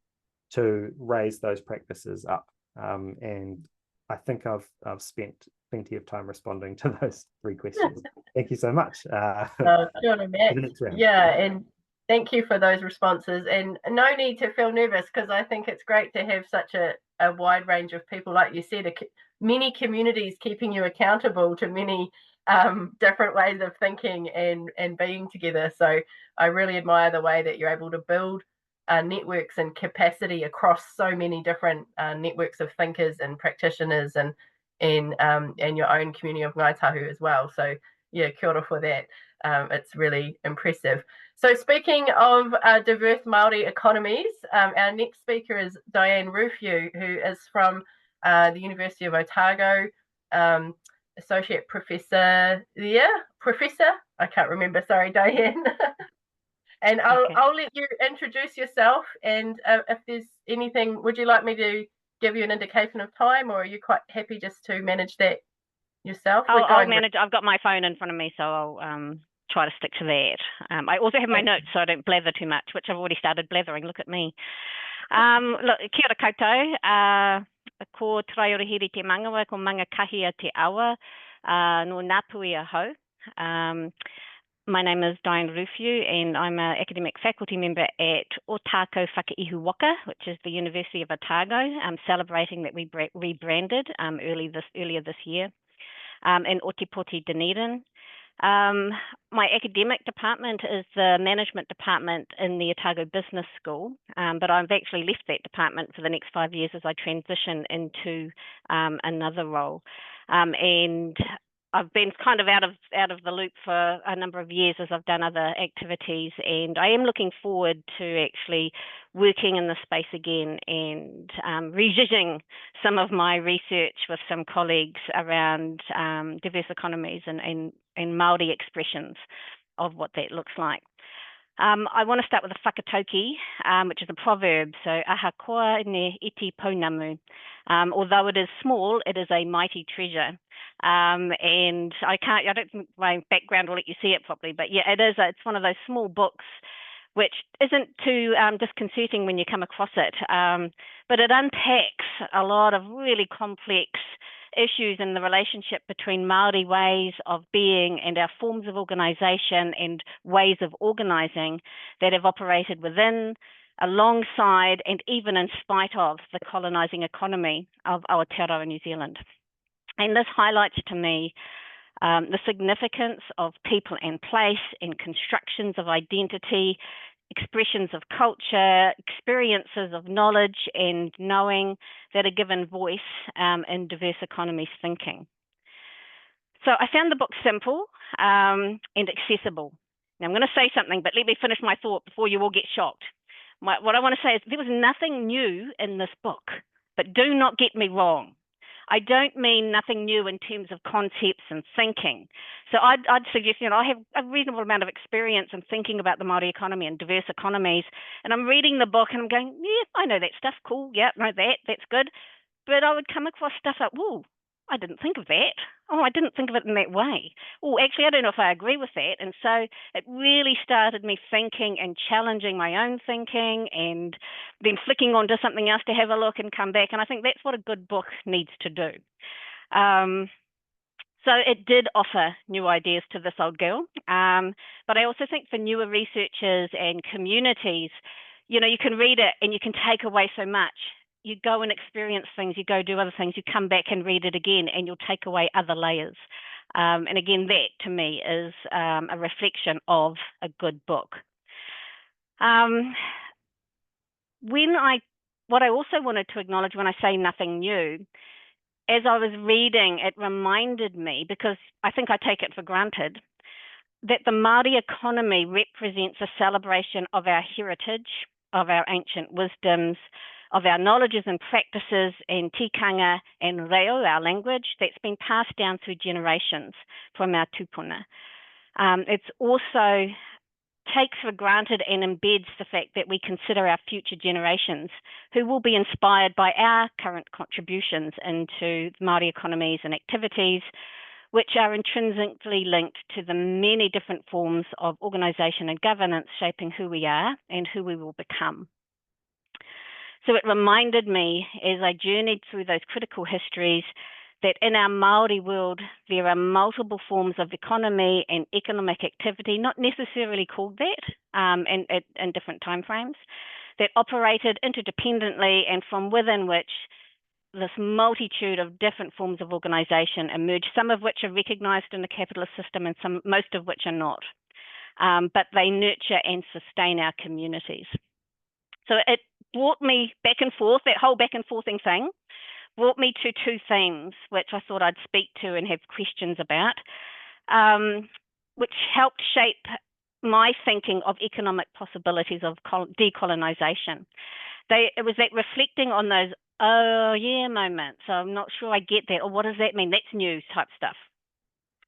to raise those practices up. And I think I've spent plenty of time responding to those 3 questions. Thank you so much. Sure, Matt. Yeah, and thank you for those responses. And no need to feel nervous, because I think it's great to have such a wide range of people, like you said, many communities keeping you accountable to many different ways of thinking and being together. So I really admire the way that you're able to build networks and capacity across so many different networks of thinkers and practitioners, and your own community of Ngāi Tahu as well. So yeah, kia ora for that. It's really impressive. So speaking of diverse Māori economies, our next speaker is Diane Ruwhiu, who is from the University of Otago, Associate Professor there. Professor? I can't remember, sorry, Diane. And I'll let you introduce yourself, and if there's anything, would you like me to give you an indication of time, or are you quite happy just to manage that yourself? I'll manage. I've got my phone in front of me, so I'll try to stick to that. I also have my notes, so I don't blather too much, which I've already started blathering. Look at me. Look, kia ora koutou. Ko Traorihiri te mangawa, ko manga kahia te awa, no Ngāpuhi ahau. My name is Diane Ruwhiu, and I'm an academic faculty member at Ōtākau Whakaihu Waka, which is the University of Otago, celebrating that we rebranded earlier this year, in Ōtepoti, Dunedin. My academic department is the management department in the Otago Business School, but I've actually left that department for the next 5 years as I transition into another role. And I've been kind of out of the loop for a number of years as I've done other activities, and I am looking forward to actually working in the space again and revisiting some of my research with some colleagues around diverse economies and Māori expressions of what that looks like. I want to start with a whakatōhea, which is a proverb. So, aha koa ne iti pounamu. Although it is small, it is a mighty treasure. And I don't think my background will let you see it properly, but yeah, it's one of those small books which isn't too disconcerting when you come across it, but it unpacks a lot of really complex issues in the relationship between Māori ways of being and our forms of organisation and ways of organising that have operated within, alongside, and even in spite of the colonising economy of Aotearoa New Zealand. And this highlights to me the significance of people and place and constructions of identity, expressions of culture, experiences of knowledge and knowing that are given voice in diverse economies thinking. So I found the book simple and accessible. Now I'm going to say something, but let me finish my thought before you all get shocked. What I want to say is there was nothing new in this book, but do not get me wrong. I don't mean nothing new in terms of concepts and thinking. So I'd suggest, I have a reasonable amount of experience in thinking about the Māori economy and diverse economies, and I'm reading the book and I'm going, yeah, I know that stuff, cool, yeah, know that, that's good. but I would come across stuff like, whoa, I didn't think of that. Oh, I didn't think of it in that way. Oh, actually, I don't know if I agree with that. And so it really started me thinking and challenging my own thinking, and then flicking onto something else to have a look and come back. And I think that's what a good book needs to do. So it did offer new ideas to this old girl. But I also think for newer researchers and communities, you know, you can read it and you can take away so much. You go and experience things, you go do other things, you come back and read it again, and you'll take away other layers. And again, that to me is a reflection of a good book. What I also wanted to acknowledge when I say nothing new, as I was reading, it reminded me, because I think I take it for granted, that the Māori economy represents a celebration of our heritage, of our ancient wisdoms, of our knowledges and practices in tikanga and reo, our language, that's been passed down through generations from our tupuna. It's also takes for granted and embeds the fact that we consider our future generations who will be inspired by our current contributions into Māori economies and activities, which are intrinsically linked to the many different forms of organisation and governance shaping who we are and who we will become. So it reminded me, as I journeyed through those critical histories, that in our Māori world, there are multiple forms of economy and economic activity, not necessarily called that in different timeframes, that operated interdependently and from within which this multitude of different forms of organisation emerged, some of which are recognised in the capitalist system and most of which are not. But they nurture and sustain our communities. So it brought me back and forth, that whole back and forthing thing, brought me to two themes, which I thought I'd speak to and have questions about, which helped shape my thinking of economic possibilities of decolonisation. It was that reflecting on those, oh yeah moments, so I'm not sure I get that, or what does that mean? That's new type stuff.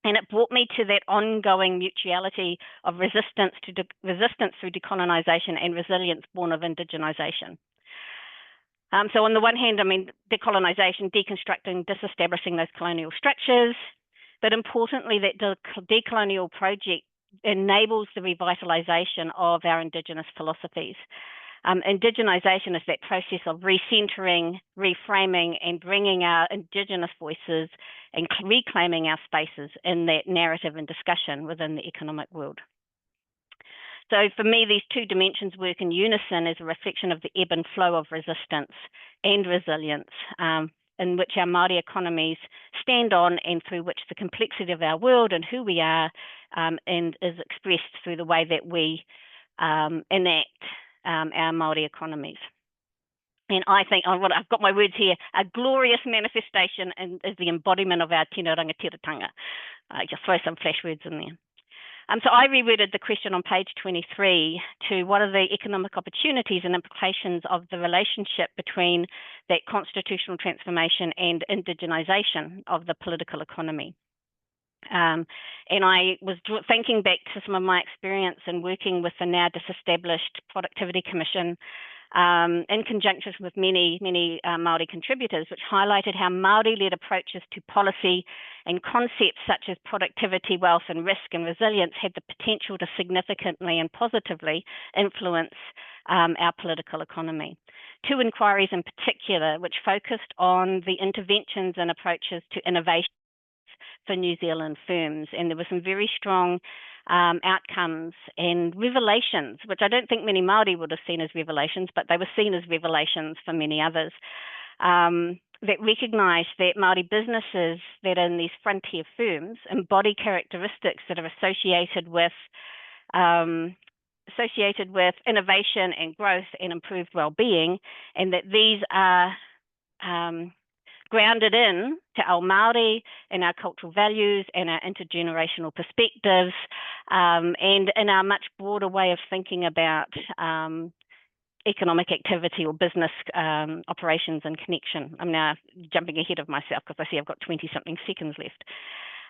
And it brought me to that ongoing mutuality of resistance through decolonisation and resilience born of indigenisation. So on the one hand, I mean, decolonisation, deconstructing, disestablishing those colonial structures, but importantly, that decolonial project enables the revitalisation of our Indigenous philosophies. Indigenisation is that process of recentering, reframing, and bringing our Indigenous voices and reclaiming our spaces in that narrative and discussion within the economic world. So for me, these two dimensions work in unison as a reflection of the ebb and flow of resistance and resilience in which our Māori economies stand on and through which the complexity of our world and who we are and is expressed through the way that we enact our Māori economies. And I think, I've got my words here, a glorious manifestation is the embodiment of our tino rangatiratanga. Just throw some flash words in there. So I reworded the question on page 23 to what are the economic opportunities and implications of the relationship between that constitutional transformation and indigenisation of the political economy. And I was thinking back to some of my experience in working with the now disestablished Productivity Commission in conjunction with many Māori contributors, which highlighted how Māori-led approaches to policy and concepts such as productivity, wealth and risk and resilience had the potential to significantly and positively influence our political economy. Two inquiries in particular, which focused on the interventions and approaches to innovation for New Zealand firms. And there were some very strong outcomes and revelations, which I don't think many Māori would have seen as revelations, but they were seen as revelations for many others, that recognised that Māori businesses that are in these frontier firms embody characteristics that are associated with innovation and growth and improved well-being, and that these are grounded in to our Māori and our cultural values and our intergenerational perspectives, and in our much broader way of thinking about economic activity or business operations and connection. I'm now jumping ahead of myself because I see I've got 20-something seconds left.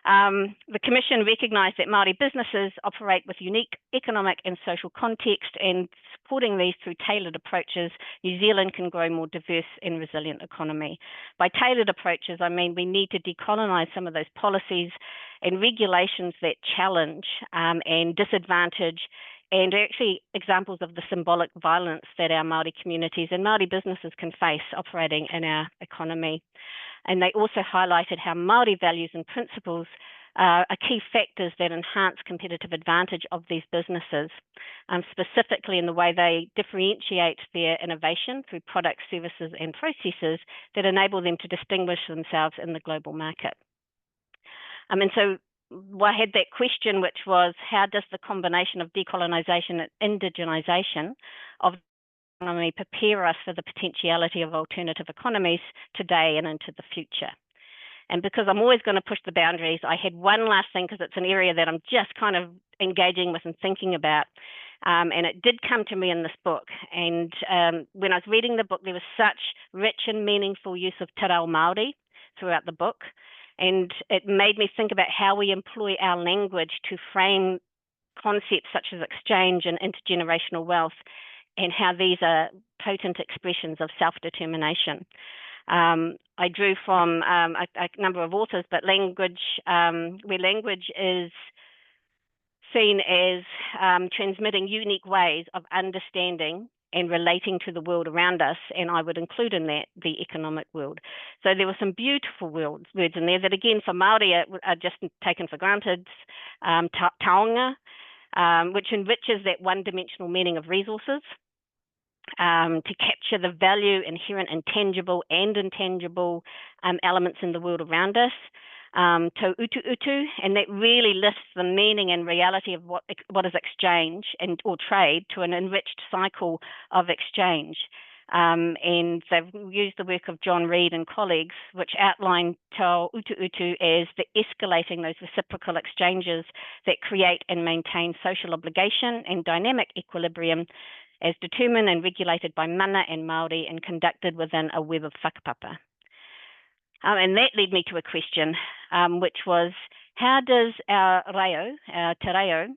The Commission recognised that Māori businesses operate with unique economic and social context, and supporting these through tailored approaches, New Zealand can grow a more diverse and resilient economy. By tailored approaches, I mean we need to decolonise some of those policies and regulations that challenge and disadvantage, and are actually examples of the symbolic violence that our Māori communities and Māori businesses can face operating in our economy. And they also highlighted how Māori values and principles are key factors that enhance competitive advantage of these businesses, specifically in the way they differentiate their innovation through products, services, and processes that enable them to distinguish themselves in the global market. And so I had that question, which was, how does the combination of decolonisation and indigenisation of the economy prepare us for the potentiality of alternative economies today and into the future? And because I'm always going to push the boundaries, I had one last thing, because it's an area that I'm just kind of engaging with and thinking about. And it did come to me in this book. And when I was reading the book, there was such rich and meaningful use of te reo Māori throughout the book. And it made me think about how we employ our language to frame concepts such as exchange and intergenerational wealth, and how these are potent expressions of self-determination. I drew from a number of authors, but language, where language is seen as transmitting unique ways of understanding and relating to the world around us, and I would include in that the economic world. So there were some beautiful words in there that, again, for Māori are just taken for granted. Taonga, which enriches that one-dimensional meaning of resources, to capture the value inherent in tangible and intangible elements in the world around us. To utu, and that really lifts the meaning and reality of what is exchange or trade to an enriched cycle of exchange. And they've used the work of John Reed and colleagues, which outline tau utu as the escalating those reciprocal exchanges that create and maintain social obligation and dynamic equilibrium, as determined and regulated by mana and Māori and conducted within a web of whakapapa. And that led me to a question, which was, how does our te reo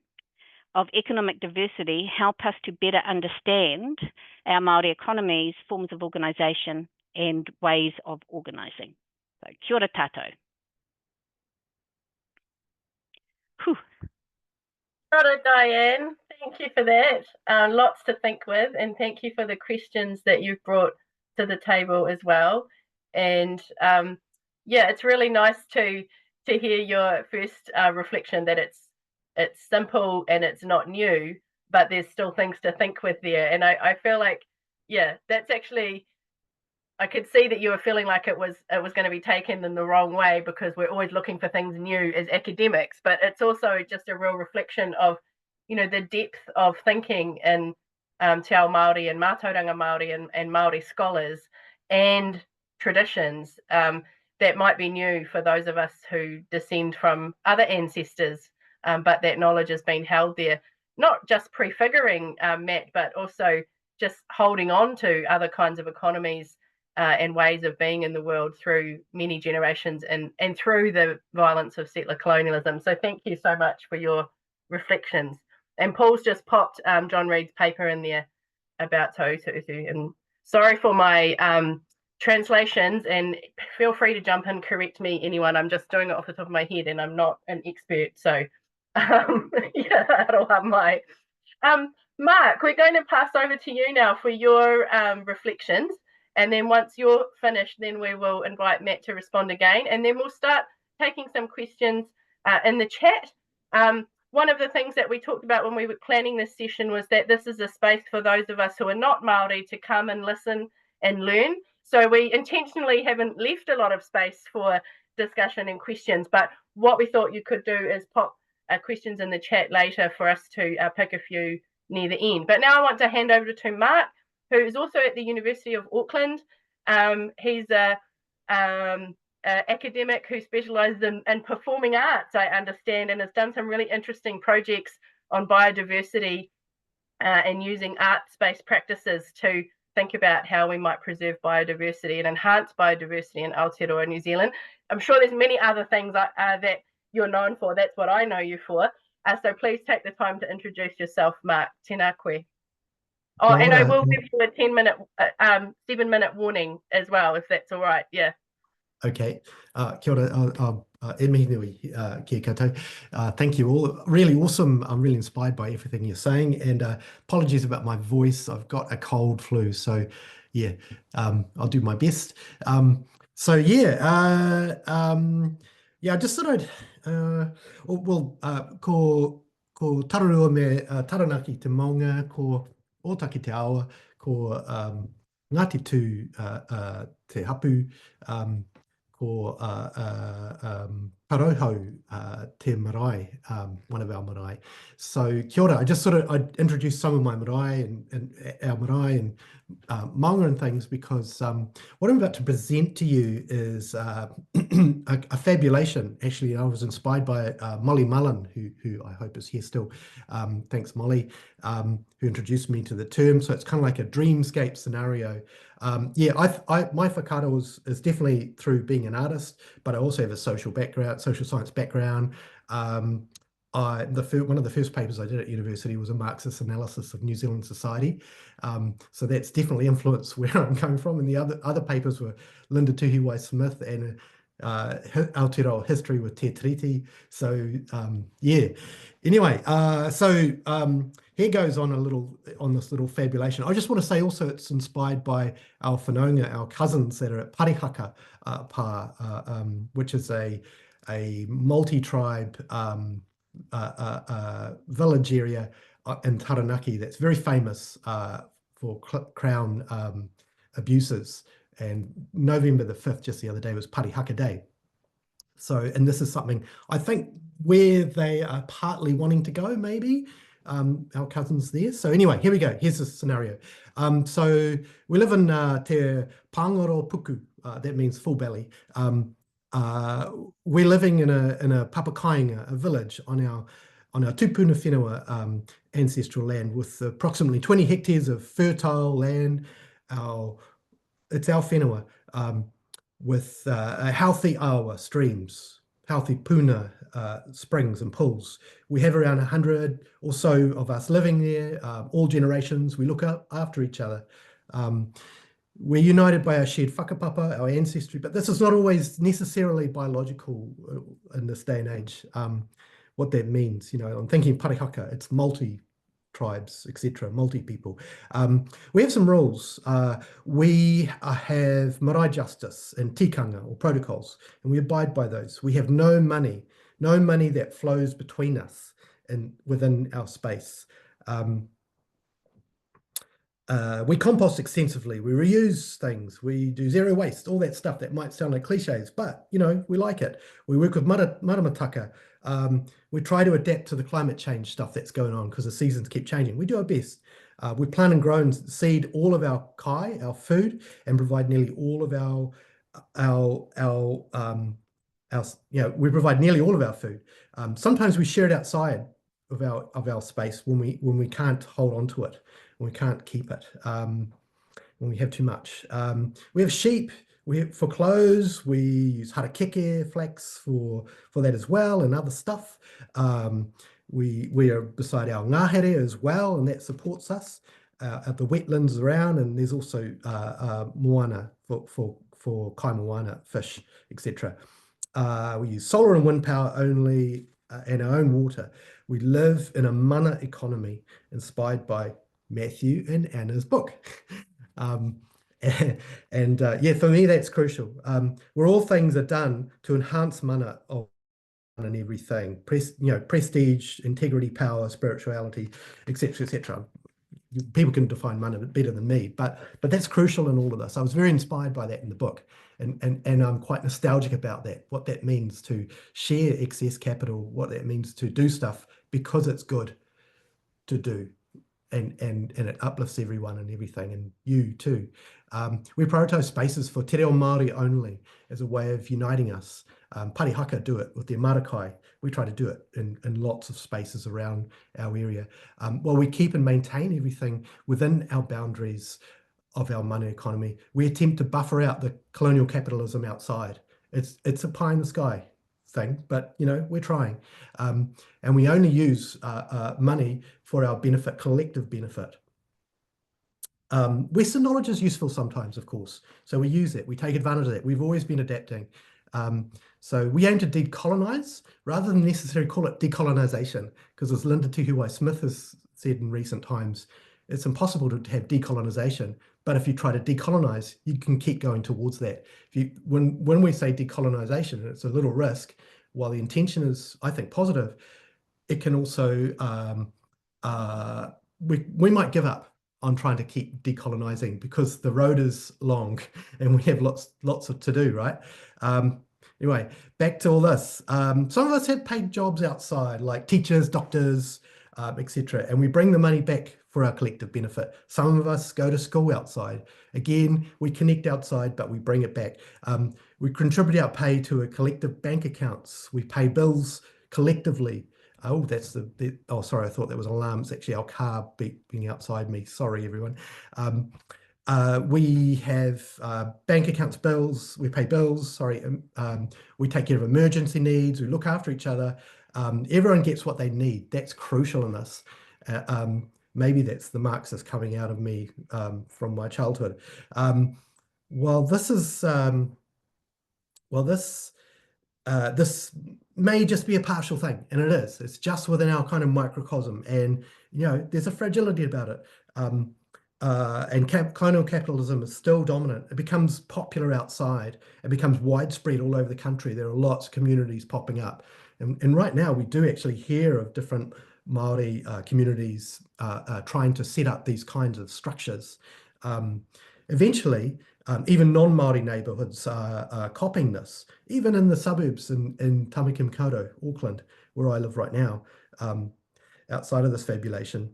of economic diversity help us to better understand our Māori economies, forms of organisation, and ways of organising? So, kia ora tātou. Whew. Kia ora, Diane. Thank you for that. Lots to think with, and thank you for the questions that you've brought to the table as well. And yeah, it's really nice to hear your first reflection that it's simple and it's not new, but there's still things to think with there. And I feel like, yeah, that's actually, I could see that you were feeling like it was going to be taken in the wrong way, because we're always looking for things new as academics, but it's also just a real reflection of, the depth of thinking in te ao Māori and mātauranga Māori and Māori scholars and traditions that might be new for those of us who descend from other ancestors, but that knowledge has been held there, not just prefiguring Matt, but also just holding on to other kinds of economies and ways of being in the world through many generations and through the violence of settler colonialism. So thank you so much for your reflections. And Paul's just popped John Reed's paper in there about Taututu. And sorry for my translations, and feel free to jump in, correct me, anyone. I'm just doing it off the top of my head and I'm not an expert. So yeah, aroha mai. Mark, we're going to pass over to you now for your reflections. And then once you're finished, then we will invite Matt to respond again. And then we'll start taking some questions in the chat. One of the things that we talked about when we were planning this session was that this is a space for those of us who are not Māori to come and listen and learn. So we intentionally haven't left a lot of space for discussion and questions, but what we thought you could do is pop questions in the chat later for us to pick a few near the end. But now I want to hand over to Mark, who is also at the University of Auckland. He's a academic who specialises in performing arts, I understand, and has done some really interesting projects on biodiversity and using arts-based practices to think about how we might preserve biodiversity and enhance biodiversity in Aotearoa New Zealand. I'm sure there's many other things that you're known for. That's what I know you for. So please take the time to introduce yourself, Mark. Tēnā koe. Oh, and I will give you a 7-minute warning as well, if that's all right. Yeah. Okay. Kia ora, e mihi nui ki koutou. Thank you all. Really awesome. I'm really inspired by everything you're saying. And apologies about my voice. I've got a cold flu. So yeah, I'll do my best. So yeah, yeah, I just thought I'd, ko tararua me taranaki te maunga, ko Ōtaki te Awa, ko Ngāti Tū te hapu, ko Parohau te marae, one of our marae. So kia ora, I just thought I'd introduce some of my marae and our marae and maunga and things, because what I'm about to present to you is a fabulation. Actually, I was inspired by Molly Mullen, who I hope is here still. Thanks, Molly, who introduced me to the term. So it's kind of like a dreamscape scenario. Yeah, my whakaro is definitely through being an artist, but I also have a social background, social science background. One of the first papers I did at university was a Marxist analysis of New Zealand society. So that's definitely influenced where I'm coming from. And the other papers were Linda Tuhiwai-Smith and Aotearoa history with Te Tiriti. So yeah. Anyway, here goes on this little fabulation. I just want to say also it's inspired by our whanaunga, our cousins that are at Parihaka which is a multi-tribe village area in Taranaki that's very famous for crown abuses. And November the 5th, just the other day, was Parihaka Day. So, and this is something I think where they are partly wanting to go, maybe, our cousins there. So anyway, here we go. Here's the scenario. So we live in Te Pangoro Puku, that means full belly. We're living in a papakainga, a village on our tupuna whenua ancestral land with approximately 20 hectares of fertile land. It's our whenua with healthy awa streams, healthy puna springs and pools. We have around 100 or so of us living there, all generations. We look after each other. We're united by our shared whakapapa, our ancestry, but this is not always necessarily biological in this day and age. What that means, you know, I'm thinking Parihaka, it's multi-tribes, etc., multi-people. We have some rules. We have marae justice and tikanga, or protocols, and we abide by those. We have no money that flows between us and within our space. We compost extensively, we reuse things, we do zero waste, all that stuff that might sound like cliches, but you know, we like it. We work with maramataka. We try to adapt to the climate change stuff that's going on because the seasons keep changing. We do our best. We plant and grow and seed all of our kai, our food, and provide nearly all of we provide nearly all of our food. Sometimes we share it outside of our space when we can't hold on to it. We can't keep it when we have too much. We have sheep. For clothes, we use harakeke flax for that as well, and other stuff. We are beside our ngahere as well, and that supports us at the wetlands around. And there's also moana for kai moana fish, etc. We use solar and wind power only, and our own water. We live in a mana economy inspired by Matthew and Anna's book. Yeah, for me, that's crucial. Where all things are done to enhance mana of and everything, prestige, integrity, power, spirituality, etc., etc. People can define mana better than me, but that's crucial in all of this. I was very inspired by that in the book, and I'm quite nostalgic about that, what that means to share excess capital, what that means to do stuff because it's good to do. And it uplifts everyone and everything, and you too. We prioritise spaces for te reo Māori only as a way of uniting us. Parihaka do it with their marakai. We try to do it in lots of spaces around our area. While we keep and maintain everything within our boundaries of our mana economy, we attempt to buffer out the colonial capitalism outside. It's a pie in the sky. thing, but we're trying, and we only use money for our benefit, collective benefit. Western knowledge is useful sometimes, of course, so we use it, we take advantage of that. We've always been adapting. So we aim to decolonize rather than necessarily call it decolonisation, because as Linda Tuhiwai Smith has said in recent times, it's impossible to have decolonisation, but if you try to decolonize, you can keep going towards that. When we say decolonisation, it's a little risk. While the intention is, I think, positive, it can also, we might give up on trying to keep decolonizing because the road is long and we have lots to do, right? Anyway, back to all this. Some of us have paid jobs outside, like teachers, doctors, etc., and we bring the money back for our collective benefit. Some of us go to school outside. Again, we connect outside, but we bring it back. We contribute our pay to a collective bank accounts. We pay bills collectively. Oh, that's oh, sorry, I thought that was an alarm. It's actually our car beeping outside me. Sorry, everyone. We have bank accounts, bills, we pay bills, sorry. We take care of emergency needs, we look after each other. Everyone gets what they need. That's crucial in this. Maybe that's the Marxist coming out of me from my childhood. This may just be a partial thing, and it is. It's just within our kind of microcosm, and there's a fragility about it. And colonial capitalism is still dominant. It becomes popular outside. It becomes widespread all over the country. There are lots of communities popping up, and right now we do actually hear of different Māori communities trying to set up these kinds of structures. Eventually, even non-Māori neighbourhoods are copying this, even in the suburbs in Tamaki Makaurau, Auckland, where I live right now, outside of this fabulation.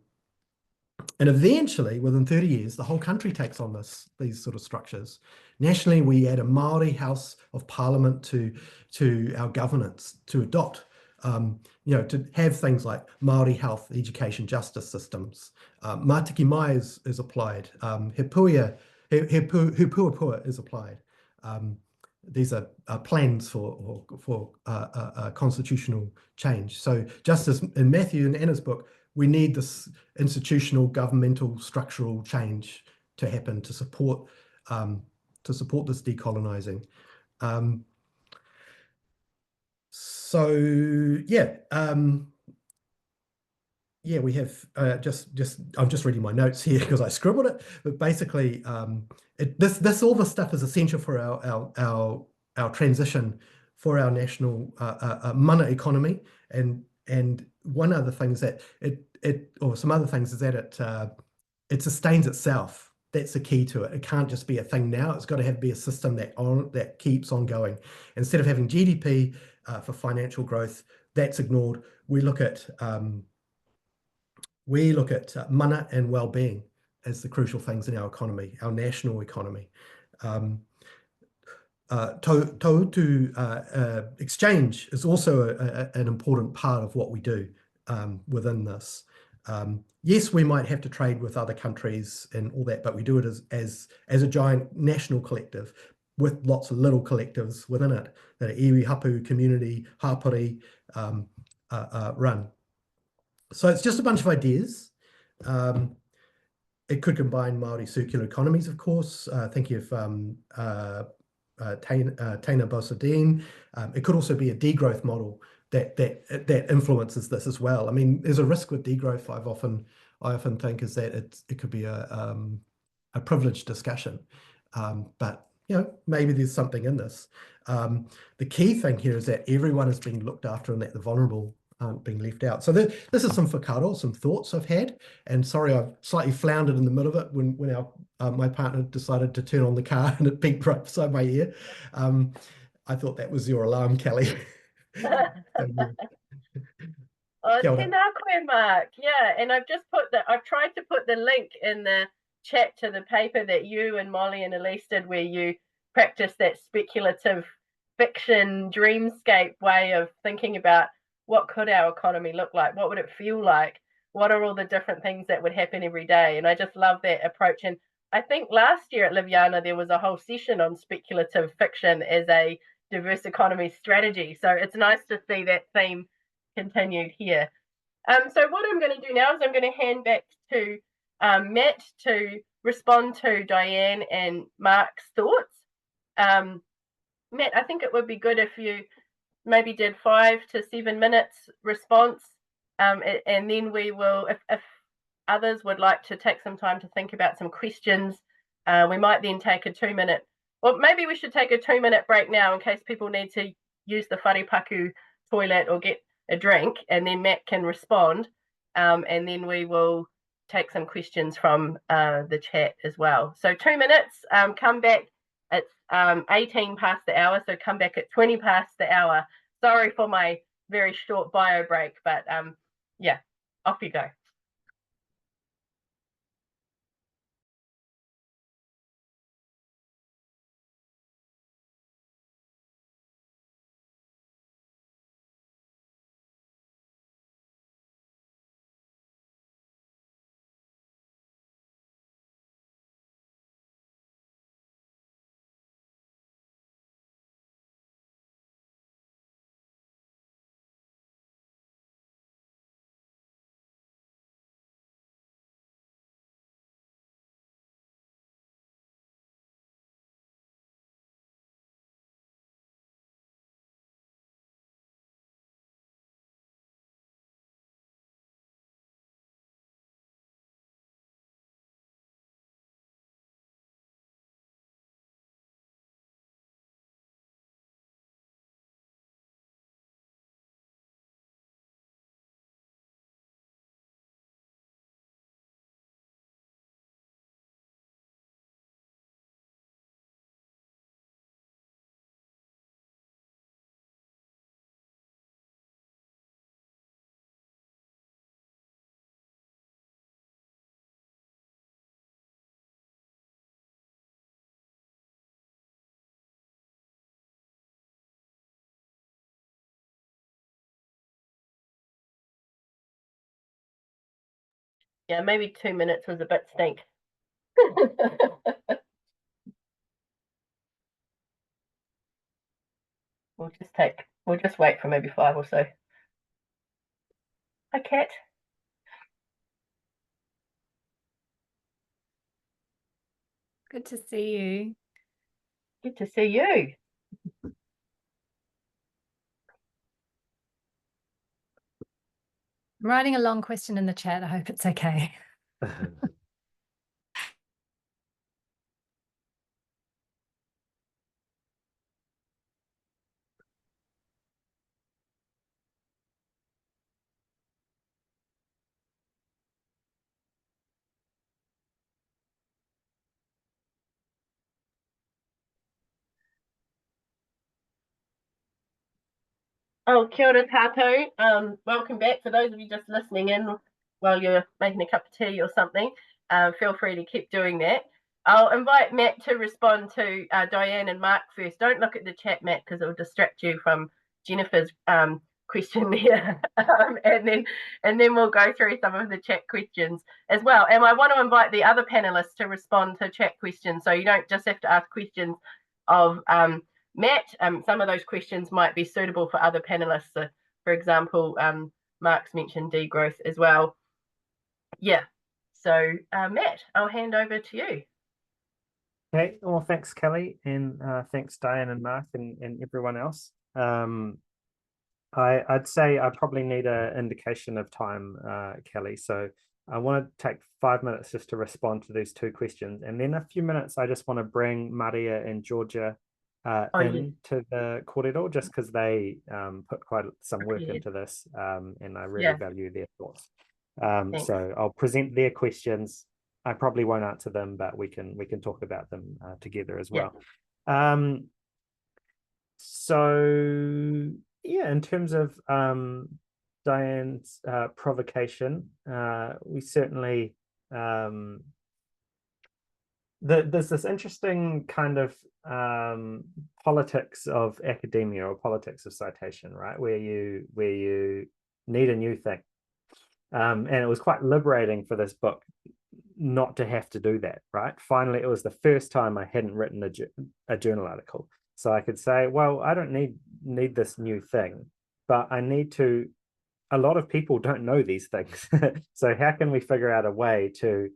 And eventually, within 30 years, the whole country takes on these sort of structures. Nationally, we add a Māori House of Parliament to our governance to adopt, to have things like Māori health, education, justice systems. Mātiki Mai is applied. He Puapua is applied. These are plans for constitutional change. So just as in Matthew and Anna's book, we need this institutional, governmental, structural change to happen to support this decolonizing. We have I'm just reading my notes here because I scribbled it, but basically all this stuff is essential for our transition for our national mana economy, and one other thing is that some other things is that it sustains itself. That's the key to it. It can't just be a thing now. It's got to be a system that keeps on going. Instead of having GDP for financial growth, that's ignored. We look at mana and well-being as the crucial things in our economy, our national economy. Exchange is also an important part of what we do within this. Yes, we might have to trade with other countries and all that, but we do it as a giant national collective with lots of little collectives within it that are iwi, hapu, community, hapori run. So it's just a bunch of ideas. It could combine Māori circular economies, of course, thinking of Taina Bosadine. It could also be a degrowth model that influences this as well. I mean, there's a risk with degrowth. I often think is that it could be a privileged discussion, but maybe there's something in this. The key thing here is that everyone is being looked after and that the vulnerable aren't being left out. So this is some whakaro, some thoughts I've had, and sorry I've slightly floundered in the middle of it when my partner decided to turn on the car and it beeped right beside my ear. I thought that was your alarm, Kelly. Oh, tēnā koe, Mark. Yeah, and I've tried to put the link in the chat to the paper that you and Molly and Elise did, where you practice that speculative fiction dreamscape way of thinking about what could our economy look like, what would it feel like, what are all the different things that would happen every day. And I just love that approach. And I think last year at Liviana there was a whole session on speculative fiction as a diverse economy strategy. So it's nice to see that theme continued here. So what I'm going to do now is I'm going to hand back to Matt to respond to Diane and Mark's thoughts. Matt, I think it would be good if you maybe did 5 to 7 minutes response, and then we will, if others would like to take some time to think about some questions, we might then take a 2-minute, well, maybe we should take a 2-minute break now in case people need to use the wharepaku toilet or get a drink, and then Matt can respond, and then we will take some questions from the chat as well. So 2 minutes, come back. It's 18 past the hour, so come back at 20 past the hour. Sorry for my very short bio break, but yeah, off you go. Yeah, maybe 2 minutes was a bit stink. We'll just wait for maybe 5 or so. Hi, Kat. Good to see you. Good to see you. I'm writing a long question in the chat. I hope it's okay. Oh, kia ora tātou. Welcome back. For those of you just listening in while you're making a cup of tea or something, feel free to keep doing that. I'll invite Matt to respond to Diane and Mark first. Don't look at the chat, Matt, because it will distract you from Jennifer's question there. and then we'll go through some of the chat questions as well. And I want to invite the other panelists to respond to chat questions, so you don't just have to ask questions of Matt. Some of those questions might be suitable for other panelists. So, for example, Mark's mentioned degrowth as well. Yeah. So, Matt, I'll hand over to you. Okay. Well, thanks, Kelly, and thanks, Diane and Mark and everyone else. I'd say I probably need an indication of time, Kelly. So I want to take 5 minutes just to respond to these 2 questions, and then a few minutes I just want to bring Maria and Georgia into the kōrero, just because they put quite some work into this, and I really value their thoughts. So I'll present their questions. I probably won't answer them, but we can talk about them together as well. So yeah, in terms of Diane's provocation, we certainly there's this interesting kind of politics of academia, or politics of citation, right, where you need a new thing, and it was quite liberating for this book not to have to do that, right? Finally, it was the first time I hadn't written a journal article. So I could say, well, I don't need this new thing, but I need to. A lot of people don't know these things. So how can we figure out a way to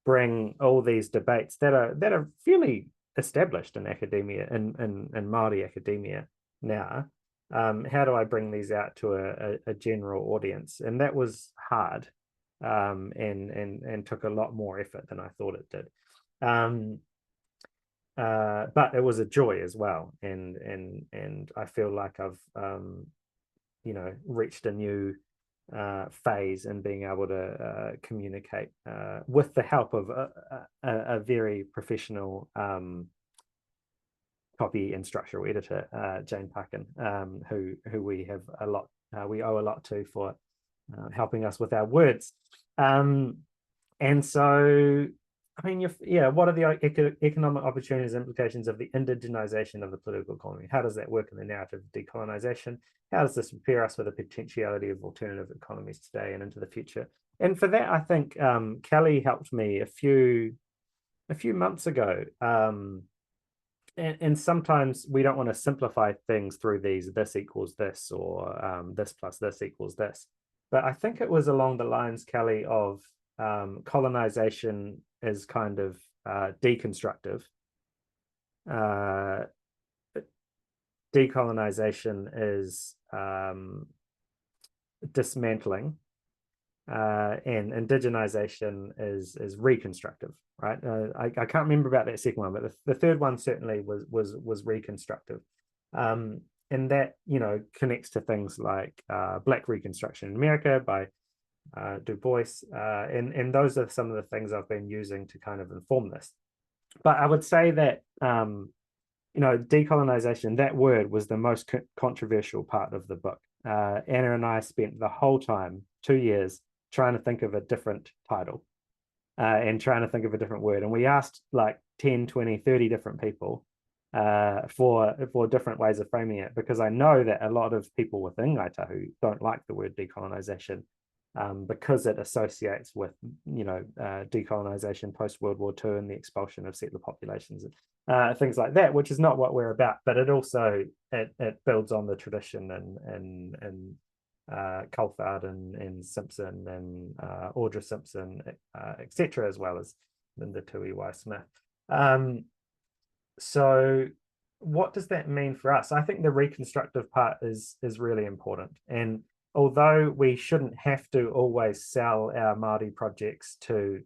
bring all these debates that are fairly established in academia, in Māori academia now? How do I bring these out to a general audience? And that was hard, and took a lot more effort than I thought it did. But it was a joy as well, and I feel like I've reached a new phase in being able to communicate with the help of a very professional copy and structural editor, Jane Parkin, who we have we owe a lot to for helping us with our words. And so, I mean, what are the economic opportunities and implications of the indigenization of the political economy? How does that work in the narrative of decolonisation? How does this prepare us for the potentiality of alternative economies today and into the future? And for that, I think Kelly helped me a few months ago. And sometimes we don't want to simplify things through this equals this, or this plus this equals this. But I think it was along the lines, Kelly, of colonization is kind of deconstructive. Decolonization is dismantling, and indigenization is reconstructive, right? I can't remember about that second one, but the third one certainly was reconstructive. And that, connects to things like Black Reconstruction in America by Du Bois, and those are some of the things I've been using to kind of inform this. But I would say that decolonization, that word was the most controversial part of the book. Anna and I spent the whole time, 2 years, trying to think of a different title and trying to think of a different word. And we asked like 10, 20, 30 different people for different ways of framing it, because I know that a lot of people within Ngāi Tahu don't like the word decolonization, because it associates with, decolonization post World War II and the expulsion of settler populations, things like that, which is not what we're about. But it also it builds on the tradition and Coulthard and Simpson and Audra Simpson, etc., as well as Linda Tui Y. Smith. So what does that mean for us? I think the reconstructive part is really important. And although we shouldn't have to always sell our Māori projects to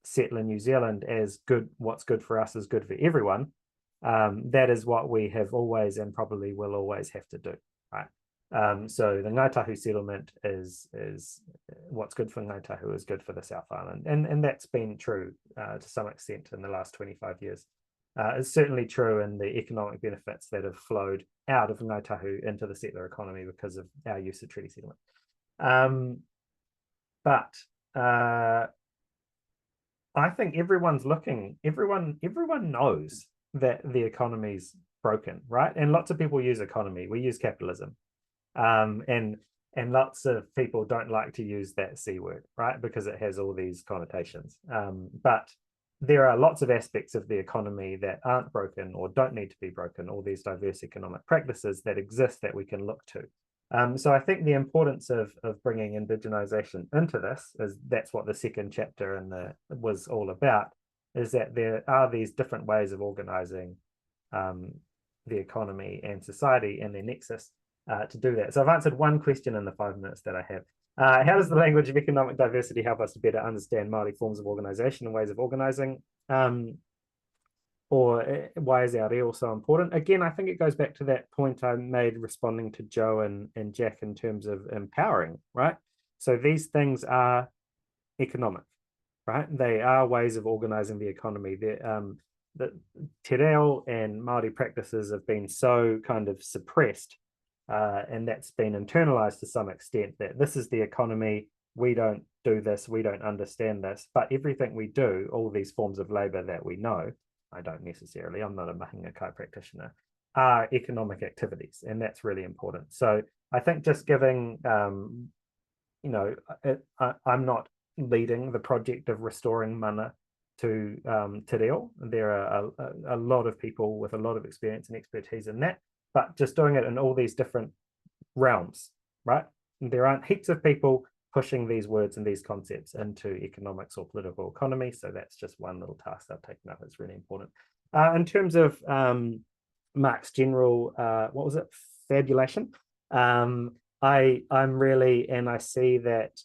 settler New Zealand as good, what's good for us is good for everyone, that is what we have always and probably will always have to do, right? So the Ngāi Tahu settlement is what's good for Ngāi Tahu is good for the South Island, and that's been true to some extent in the last 25 years. It's certainly true in the economic benefits that have flowed out of Ngāi Tahu into the settler economy because of our use of treaty settlement. But I think everyone's looking, everyone knows that the economy's broken, right? And lots of people use economy, we use capitalism. And lots of people don't like to use that C word, right? Because it has all these connotations. But there are lots of aspects of the economy that aren't broken or don't need to be broken, all these diverse economic practices that exist that we can look to. So I think the importance of bringing indigenization into this is that's what the second chapter was all about, is that there are these different ways of organizing the economy and society and their nexus to do that. So I've answered one question in the 5 minutes that I have. How does the language of economic diversity help us to better understand Māori forms of organization and ways of organizing? Or why is our reo so important? Again, I think it goes back to that point I made responding to Jo and Jack in terms of empowering, right? So these things are economic, right? They are ways of organizing the economy. The te reo and Māori practices have been so kind of suppressed, and that's been internalized to some extent, that this is the economy, we don't do this, we don't understand this, but everything we do, all these forms of labor that we know, I don't necessarily, I'm not a Mahinga Kai practitioner, are economic activities, and that's really important. So I think just giving, I'm not leading the project of restoring mana Te Reo. There are a lot of people with a lot of experience and expertise in that, but just doing it in all these different realms, right? And there aren't heaps of people pushing these words and these concepts into economics or political economy, so that's just one little task I've taken up. It's really important. In terms of Mark's general, what was it, fabulation? I'm really, and I see that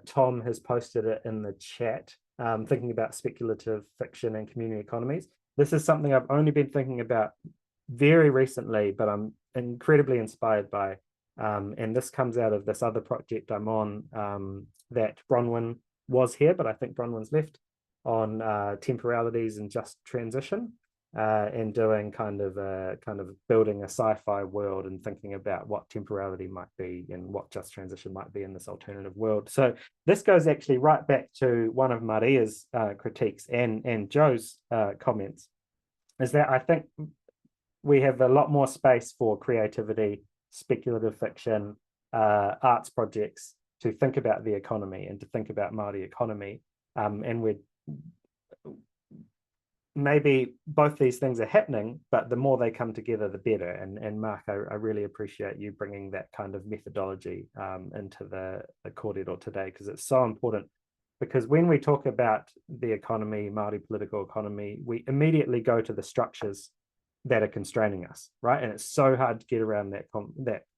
Tom has posted it in the chat, thinking about speculative fiction and community economies. This is something I've only been thinking about very recently, but I'm incredibly inspired by. And this comes out of this other project I'm on, that Bronwyn was here, but I think Bronwyn's left, on temporalities and just transition, and doing kind of building a sci-fi world and thinking about what temporality might be and what just transition might be in this alternative world. So this goes actually right back to one of Maria's critiques and Jo's comments, is that I think we have a lot more space for creativity, speculative fiction, arts projects to think about the economy and to think about Māori economy. And we're maybe both these things are happening, but the more they come together, the better. And Mark, I really appreciate you bringing that kind of methodology into the kōrero today, because it's so important. Because when we talk about the economy, Māori political economy, we immediately go to the structures that are constraining us, right? And it's so hard to get around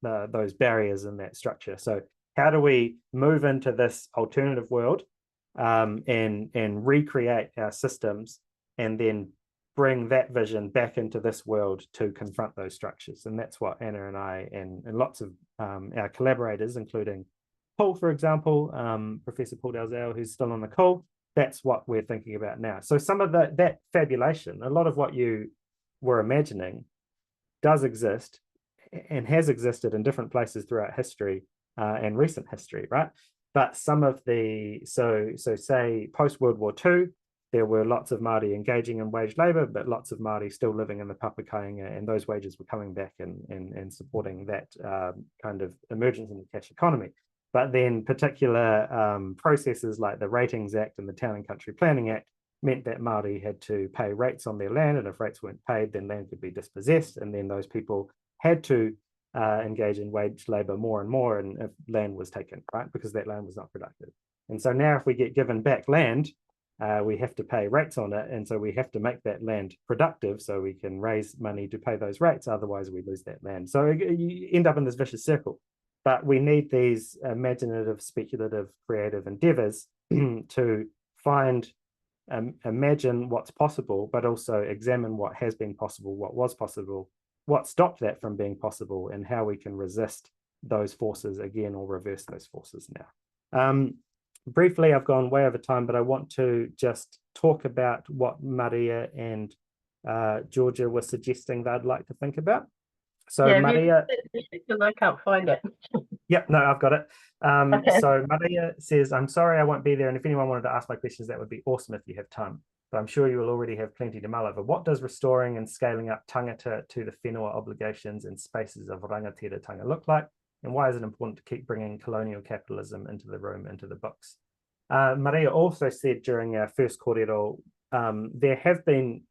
those barriers in that structure. So how do we move into this alternative world and recreate our systems, and then bring that vision back into this world to confront those structures? And that's what Anna and I and lots of our collaborators, including Paul, for example, Professor Paul Dalzell, who's still on the call, that's what we're thinking about now. So some of that fabulation, a lot of what you were imagining does exist and has existed in different places throughout history and recent history, right? But some of so say post-World War II, there were lots of Māori engaging in wage labour, but lots of Māori still living in the papakainga, and those wages were coming back and supporting that kind of emergence in the cash economy. But then particular processes like the Ratings Act and the Town and Country Planning Act meant that Māori had to pay rates on their land, and if rates weren't paid, then land could be dispossessed, and then those people had to engage in wage labour more and more, and if land was taken, right, because that land was not productive. And so now if we get given back land, we have to pay rates on it, and so we have to make that land productive so we can raise money to pay those rates, otherwise we lose that land. So you end up in this vicious circle. But we need these imaginative, speculative, creative endeavours to find, imagine what's possible, but also examine what has been possible, what was possible, what stopped that from being possible, and how we can resist those forces again or reverse those forces now. Briefly, I've gone way over time, but I want to just talk about what Maria and Georgia were suggesting they'd like to think about. So yeah, Maria, I can't find it. Yep, no, I've got it. Okay. So Maria says, I'm sorry I won't be there, and if anyone wanted to ask my questions, that would be awesome if you have time. But I'm sure you will already have plenty to mull over. What does restoring and scaling up tangata to the whenua obligations and spaces of rangatira look like? And why is it important to keep bringing colonial capitalism into the room, into the books? Maria also said during our first kōrero, there have been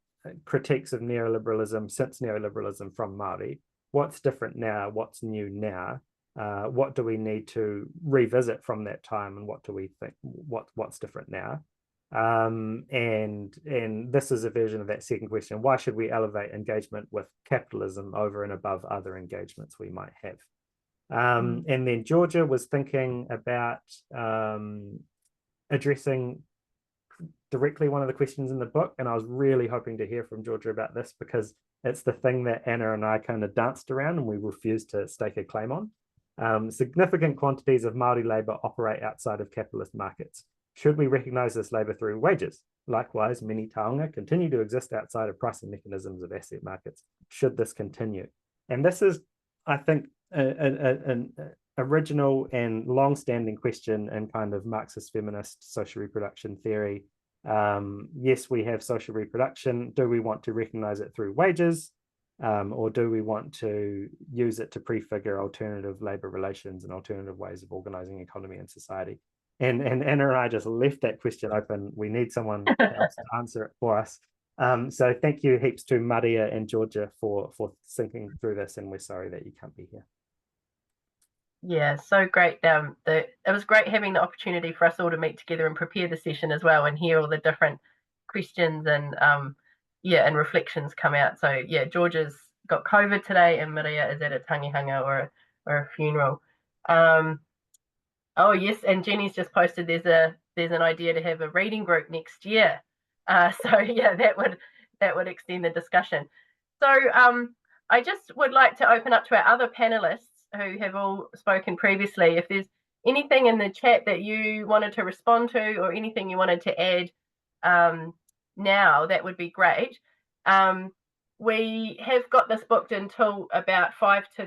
critiques of neoliberalism since neoliberalism from Māori. What's different now? What's new now? What do we need to revisit from that time, and what do we think? What's different now? And this is a version of that second question. Why should we elevate engagement with capitalism over and above other engagements we might have? And then Georgia was thinking about addressing directly one of the questions in the book, and I was really hoping to hear from Georgia about this, because it's the thing that Anna and I kind of danced around and we refused to stake a claim on. Significant quantities of Māori labour operate outside of capitalist markets. Should we recognise this labour through wages? Likewise, many taonga continue to exist outside of pricing mechanisms of asset markets. Should this continue? And this is, I think, an original and long-standing question in kind of Marxist feminist social reproduction theory. Yes, we have social reproduction. Do we want to recognise it through wages? Or do we want to use it to prefigure alternative labour relations and alternative ways of organising economy and society? And Anna and I just left that question open. We need someone else to answer it for us. So thank you heaps to Maria and Georgia for thinking through this, and we're sorry that you can't be here. Yeah, so great. It was great having the opportunity for us all to meet together and prepare the session as well, and hear all the different questions and and reflections come out. So yeah, Georgia's got COVID today, and Maria is at a tangihanga or a funeral. Oh yes, and Jenny's just posted there's an idea to have a reading group next year. So yeah, that would extend the discussion. So I just would like to open up to our other panelists who have all spoken previously. If there's anything in the chat that you wanted to respond to, or anything you wanted to add now, that would be great. We have got this booked until about 5 to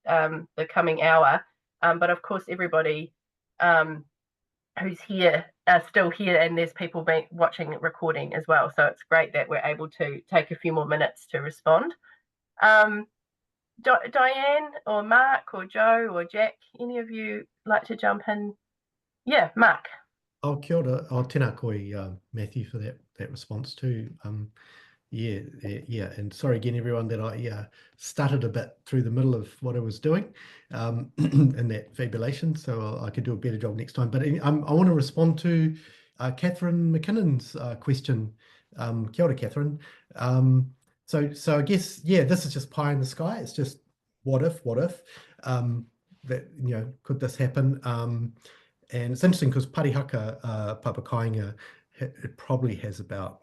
the coming hour. But of course, everybody who's here are still here, and there's people watching recording as well. So it's great that we're able to take a few more minutes to respond. Diane or Mark or Jo or Jack, any of you like to jump in? Yeah, Mark. Oh, kia ora. Oh, tēnā koe, Matthew, for that response too. Yeah, and sorry again, everyone, that I stuttered a bit through the middle of what I was doing in that fabulation, so I could do a better job next time. But I want to respond to Catherine McKinnon's question. Kia ora, Catherine. So I guess, yeah, this is just pie in the sky. It's just what if that, could this happen? And it's interesting because Parihaka Papakainga, it probably has about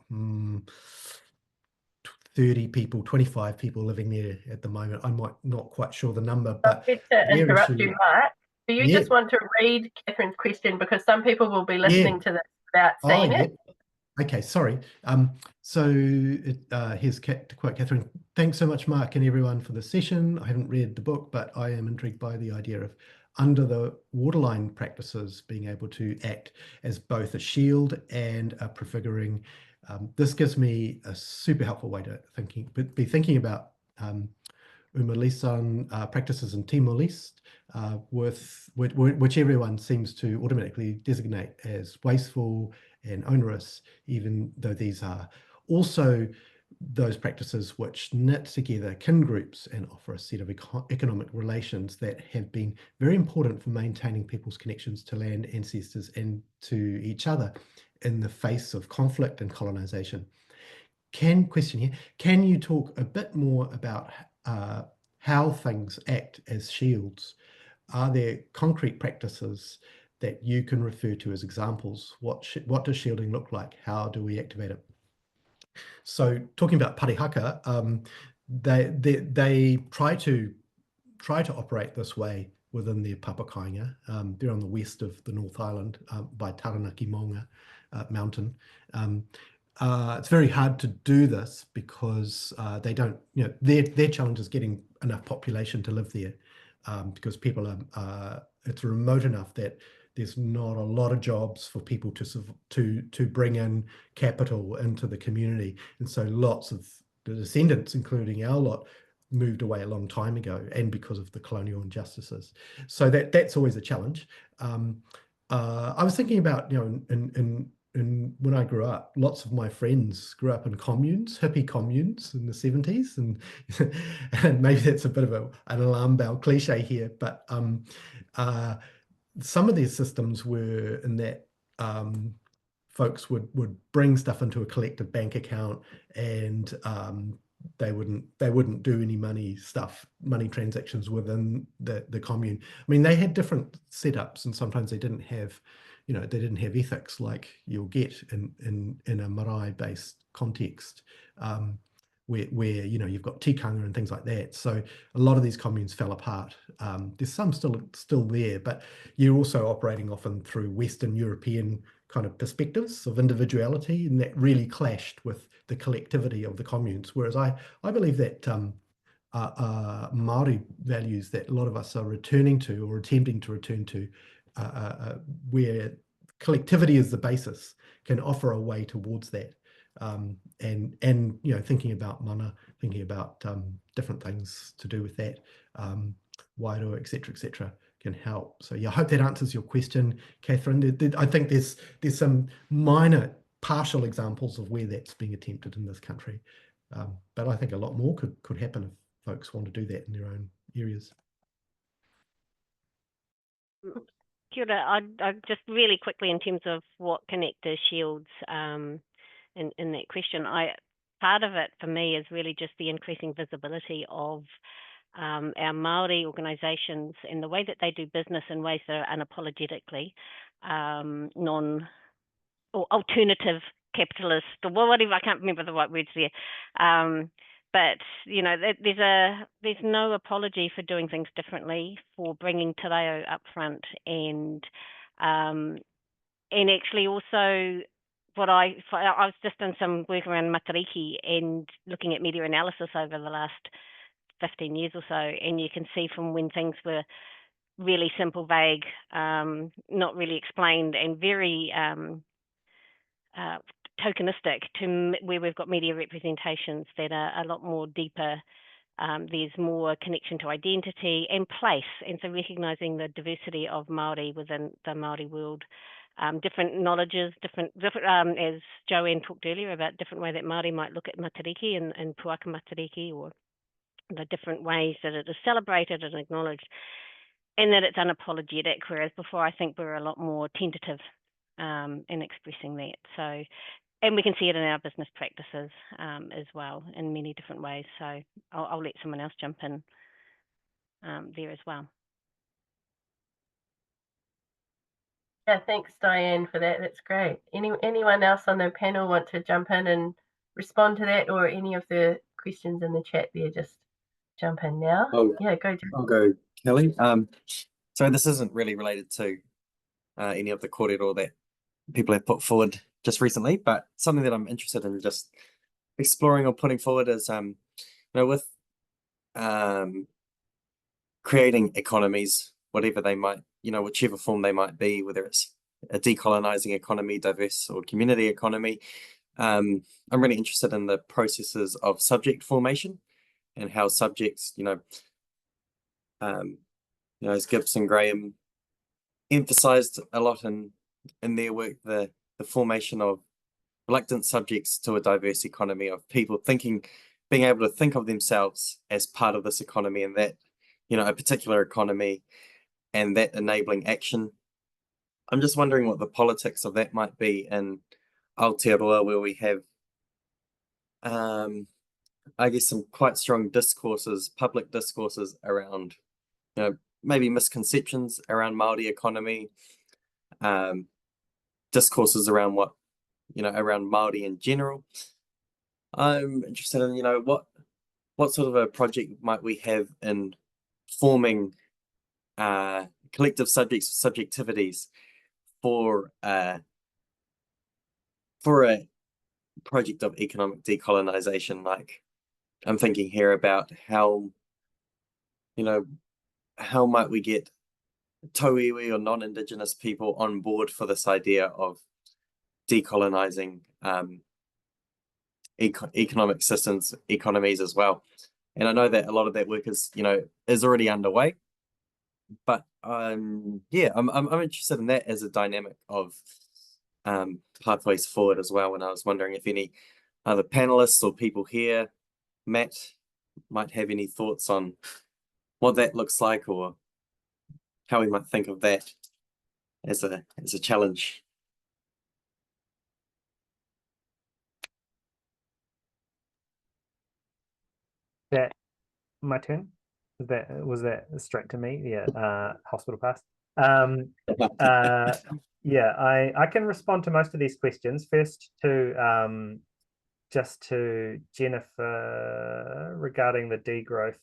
30 people, 25 people living there at the moment. I'm not quite sure the number, but to interrupt you, Mark. Do you just want to read Catherine's question, because some people will be listening to this without seeing it? Okay, sorry. So here's to quote Catherine: "Thanks so much, Mark, and everyone for the session. I haven't read the book, but I am intrigued by the idea of under the waterline practices being able to act as both a shield and a prefiguring. This gives me a super helpful way to be thinking about Umalisan practices in Timor-Leste, which everyone seems to automatically designate as wasteful and onerous, even though these are also those practices which knit together kin groups and offer a set of economic relations that have been very important for maintaining people's connections to land, ancestors, and to each other in the face of conflict and colonization. Can you talk a bit more about how things act as shields? Are there concrete practices that you can refer to as examples? What does shielding look like? How do we activate it? So talking about Parihaka, they try to operate this way within their Papakainga. They're on the west of the North Island by Taranaki Maunga mountain. It's very hard to do this because they don't, their challenge is getting enough population to live there, because people are, it's remote enough that there's not a lot of jobs for people to bring in capital into the community. And so lots of the descendants, including our lot, moved away a long time ago, and because of the colonial injustices. So that's always a challenge. I was thinking about, and when I grew up, lots of my friends grew up in communes, hippie communes in the 70s, and maybe that's a bit of an alarm bell cliche here, but some of these systems were in that folks would bring stuff into a collective bank account, and they wouldn't do any money transactions within the commune. I mean, they had different setups, and sometimes they didn't have, they didn't have ethics like you'll get in a marae based context, where you've got tikanga and things like that. So a lot of these communes fell apart. There's some still there, but you're also operating often through Western European kind of perspectives of individuality, and that really clashed with the collectivity of the communes. Whereas I believe that Māori values that a lot of us are returning to, or attempting to return to, where collectivity is the basis, can offer a way towards that. And thinking about mana, thinking about different things to do with that, Wairua, etc., can help. So yeah, I hope that answers your question, Catherine. I think there's some minor partial examples of where that's being attempted in this country, but I think a lot more could happen if folks want to do that in their own areas. Kia ora. I just really quickly, in terms of what connector shields in that question, part of it for me is really just the increasing visibility of our Māori organisations and the way that they do business in ways that are unapologetically or alternative capitalist, or whatever, I can't remember the right words there. But you know, there's no apology for doing things differently, for bringing te reo up front, and actually also I've just done some work around matariki and looking at media analysis over the last 15 years or so, and you can see from when things were really simple, vague, not really explained, and very tokenistic, to where we've got media representations that are a lot more deeper. There's more connection to identity and place, and so recognising the diversity of Māori within the Māori world. Different knowledges, different as Joanne talked earlier about different way that Māori might look at matariki and puaka matariki, or the different ways that it is celebrated and acknowledged, and that it's unapologetic, whereas before I think we were a lot more tentative in expressing that. So, and we can see it in our business practices as well in many different ways. So I'll let someone else jump in there as well. Yeah, thanks, Diane, for that. That's great. Anyone else on the panel want to jump in and respond to that, or any of the questions in the chat there? Just jump in now. Yeah, go. I'll go, Kelly. So this isn't really related to any of the kōrero that people have put forward just recently, but something that I'm interested in just exploring or putting forward is, you know, with creating economies, whatever they might, you know, whichever form they might be, whether it's a decolonizing economy, diverse or community economy. I'm really interested in the processes of subject formation and how subjects, you know, as Gibbs and Graham emphasized a lot in their work, the formation of reluctant subjects to a diverse economy, of people being able to think of themselves as part of this economy, and that, you know, a particular economy, and that enabling action. I'm just wondering what the politics of that might be in Aotearoa, where we have, I guess, some quite strong discourses, public discourses around, you know, maybe misconceptions around Māori economy, discourses around what, you know, around Māori in general. I'm interested in, you know, what sort of a project might we have in forming collective subjects, subjectivities for a project of economic decolonization. Like, I'm thinking here about how, you know, how might we get tauiwi or non-Indigenous people on board for this idea of decolonizing economic systems, economies as well. And I know that a lot of that work is, you know, is already underway, but yeah, I'm interested in that as a dynamic of pathways forward as well. And I was wondering if any other panelists or people here, Matt, might have any thoughts on what that looks like, or how we might think of that as a challenge. That my turn? Was that straight to me? Yeah, hospital pass. Yeah, I can respond to most of these questions. First to just to Jennifer regarding the degrowth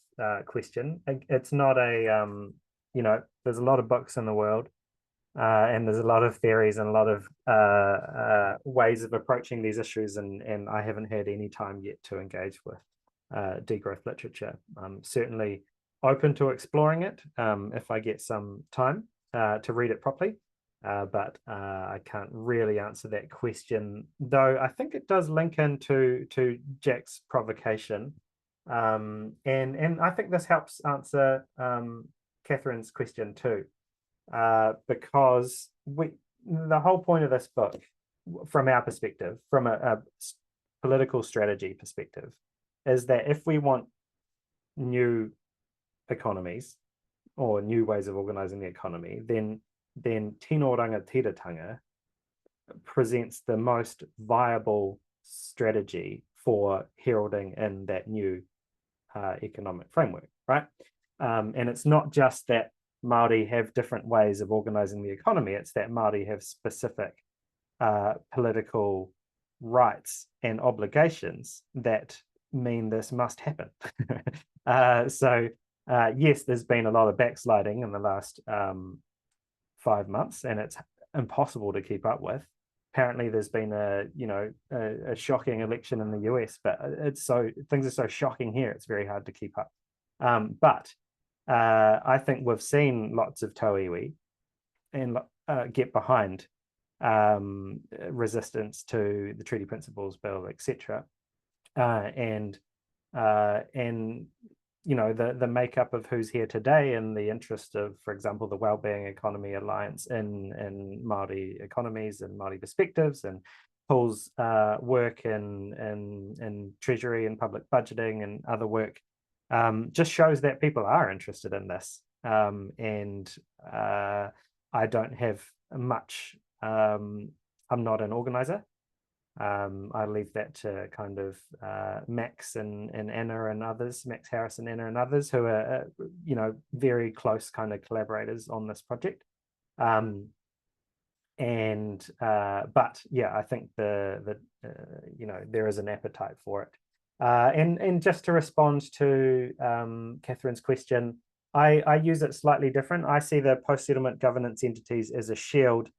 question. It's not a you know, there's a lot of books in the world, and there's a lot of theories and a lot of ways of approaching these issues, and I haven't had any time yet to engage with degrowth literature. I'm certainly open to exploring it if I get some time to read it properly, but I can't really answer that question, though I think it does link into Jack's provocation, and I think this helps answer Catherine's question too, because the whole point of this book, from our perspective, from a political strategy perspective, is that if we want new economies or new ways of organizing the economy, then tino rangatiratanga presents the most viable strategy for heralding in that new economic framework, right? And it's not just that Māori have different ways of organizing the economy, it's that Māori have specific political rights and obligations that mean this must happen. So yes, there's been a lot of backsliding in the last 5 months, and it's impossible to keep up with. Apparently there's been a shocking election in the US, but things are so shocking here, it's very hard to keep up. But I think we've seen lots of tauiwi and get behind resistance to the Treaty Principles Bill, etc. And the makeup of who's here today in the interest of, for example, the Wellbeing Economy Alliance in Māori economies and Māori perspectives, and Paul's work in Treasury and public budgeting and other work, just shows that people are interested in this. And I don't have much, I'm not an organizer. I leave that to kind of Max and Anna and others, Max Harris and Anna and others, who are very close kind of collaborators on this project. But yeah, I think there is an appetite for it. And just to respond to Catherine's question, I use it slightly different. I see the post-settlement governance entities as a shield,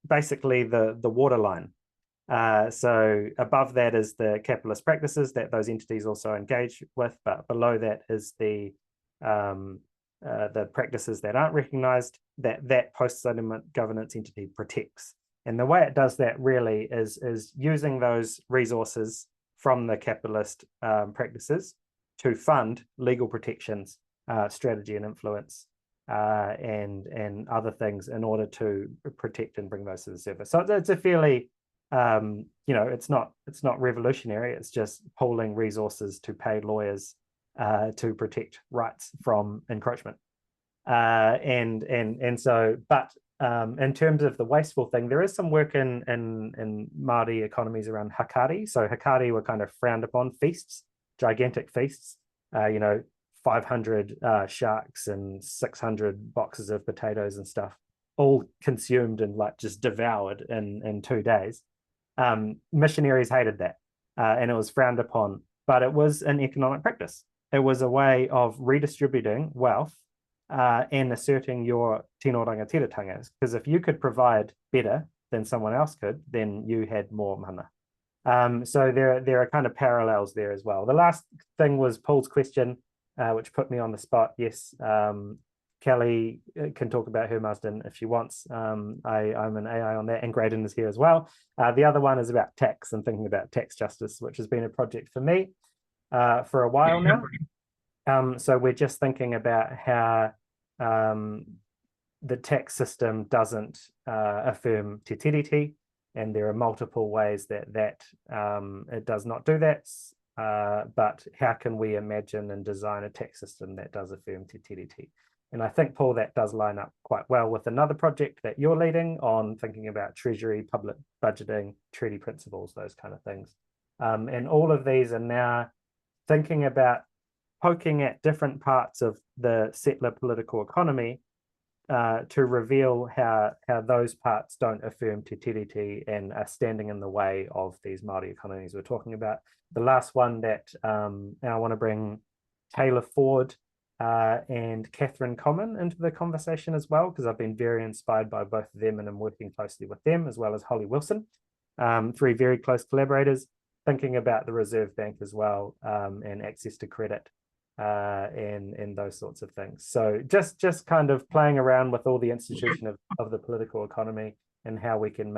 basically the waterline. So above that is the capitalist practices that those entities also engage with, but below that is the practices that aren't recognized that post-settlement governance entity protects. And the way it does that really is using those resources from the capitalist practices to fund legal protections, strategy and influence, and other things in order to protect and bring those to the surface. So it's a fairly it's not revolutionary. It's just pooling resources to pay lawyers to protect rights from encroachment. In terms of the wasteful thing, there is some work in Māori economies around hakari. So hakari were kind of frowned upon feasts, gigantic feasts. 500 sharks and 600 boxes of potatoes and stuff, all consumed and just devoured in 2 days. Missionaries hated that, and it was frowned upon, but it was an economic practice. It was a way of redistributing wealth and asserting your tino rangatiratanga, because if you could provide better than someone else could, then you had more mana. So there are kind of parallels there as well. The last thing was Paul's question, which put me on the spot. Yes, Kelly can talk about her Marsden if she wants. I'm an AI on that, and Graydon is here as well. The other one is about tax and thinking about tax justice, which has been a project for me for a while now. So we're just thinking about how the tax system doesn't affirm te tiriti, and there are multiple ways that it does not do that. But how can we imagine and design a tax system that does affirm te tiriti? And I think, Paul, that does line up quite well with another project that you're leading on thinking about treasury, public budgeting, treaty principles, those kind of things. And all of these are now thinking about poking at different parts of the settler political economy to reveal how those parts don't affirm te tiriti and are standing in the way of these Māori economies we're talking about. The last one that I want to bring Taylor Ford and Catherine Common into the conversation as well, because I've been very inspired by both of them and I'm working closely with them, as well as Holly Wilson, 3 very close collaborators, thinking about the Reserve Bank as well, and access to credit and those sorts of things. So just kind of playing around with all the institution of the political economy and how we can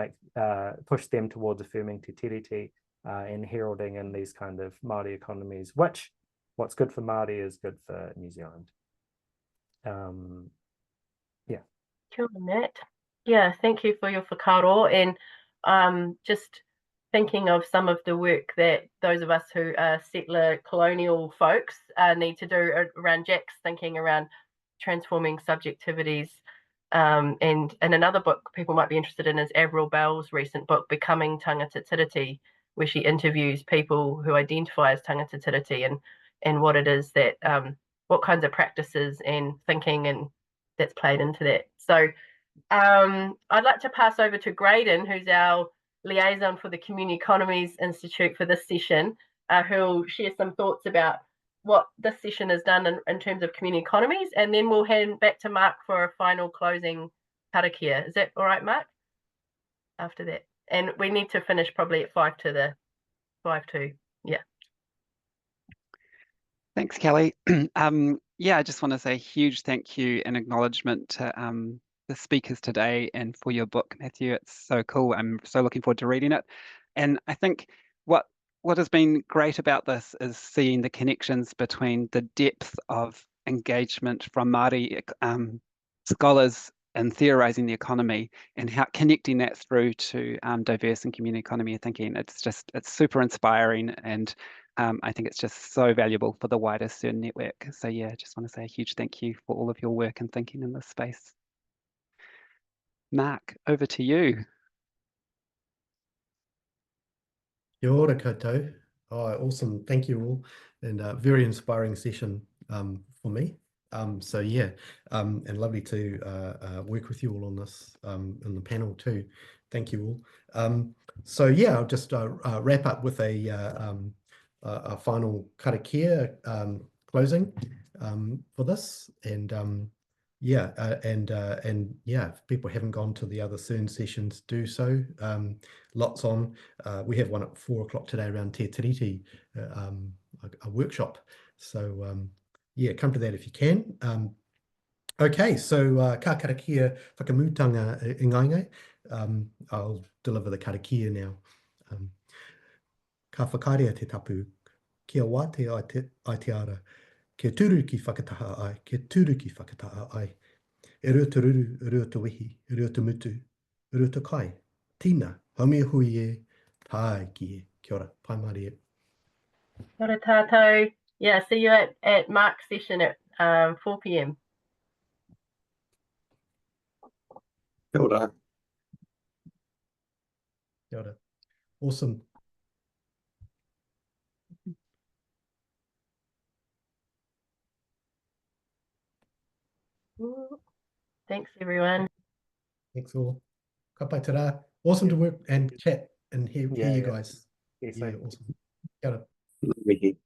push them towards affirming te tiriti and heralding in these kind of Māori economies, which what's good for Māori is good for New Zealand. Yeah. Kia ora, Matt. Yeah, thank you for your whakaro, and just thinking of some of the work that those of us who are settler colonial folks need to do around Jack's thinking around transforming subjectivities. And another book people might be interested in is Avril Bell's recent book, Becoming Tangata Tiriti, where she interviews people who identify as tangata tiriti and what it is that, what kinds of practices and thinking and that's played into that. So I'd like to pass over to Graydon, who's our liaison for the Community Economies Institute for this session, who'll share some thoughts about what this session has done in terms of community economies, and then we'll hand back to Mark for a final closing karakia. Is that all right, Mark? After that. And we need to finish probably at 5 to. Yeah. Thanks, Kelly. Yeah, I just want to say a huge thank you and acknowledgement to the speakers today and for your book, Matthew. It's so cool. I'm so looking forward to reading it. And I think what has been great about this is seeing the connections between the depth of engagement from Māori scholars in theorising the economy and how connecting that through to diverse and community economy thinking. It's super inspiring, and I think it's just so valuable for the wider CERN network. So yeah, I just want to say a huge thank you for all of your work and thinking in this space. Mark, over to you. Kia ora koutou. Oh, awesome. Thank you all. And very inspiring session for me. So yeah, and lovely to work with you all on this in the panel too. Thank you all. So yeah, I'll just wrap up with a final karakia closing for this. And yeah, and yeah, if people haven't gone to the other CERN sessions, do so. Lots on. We have one at 4 o'clock today around Te Tiriti, a workshop. So yeah, come to that if you can. Okay, so ka karakia whakamutanga i ngaingai. I'll deliver the karakia now. Ka whakarea te tapu, kia wate ai te ara, kia turu ki whakataha ai, kia turu ki whakataha ai. E rua te ruru, e rua te wihi, e rua te mutu, e rua te kai. Tina, haumea hui e, tai ki e. Kia ora, pai Māori e. Kia ora tātou. Yeah, see you at Mark's session at 4 p.m. Kia ora. Kia ora. Awesome. Thanks, everyone. Thanks all. Ka pai te rā. Awesome to work and chat and hear you guys. Yes, Yeah, awesome. Kia ora. Lovely.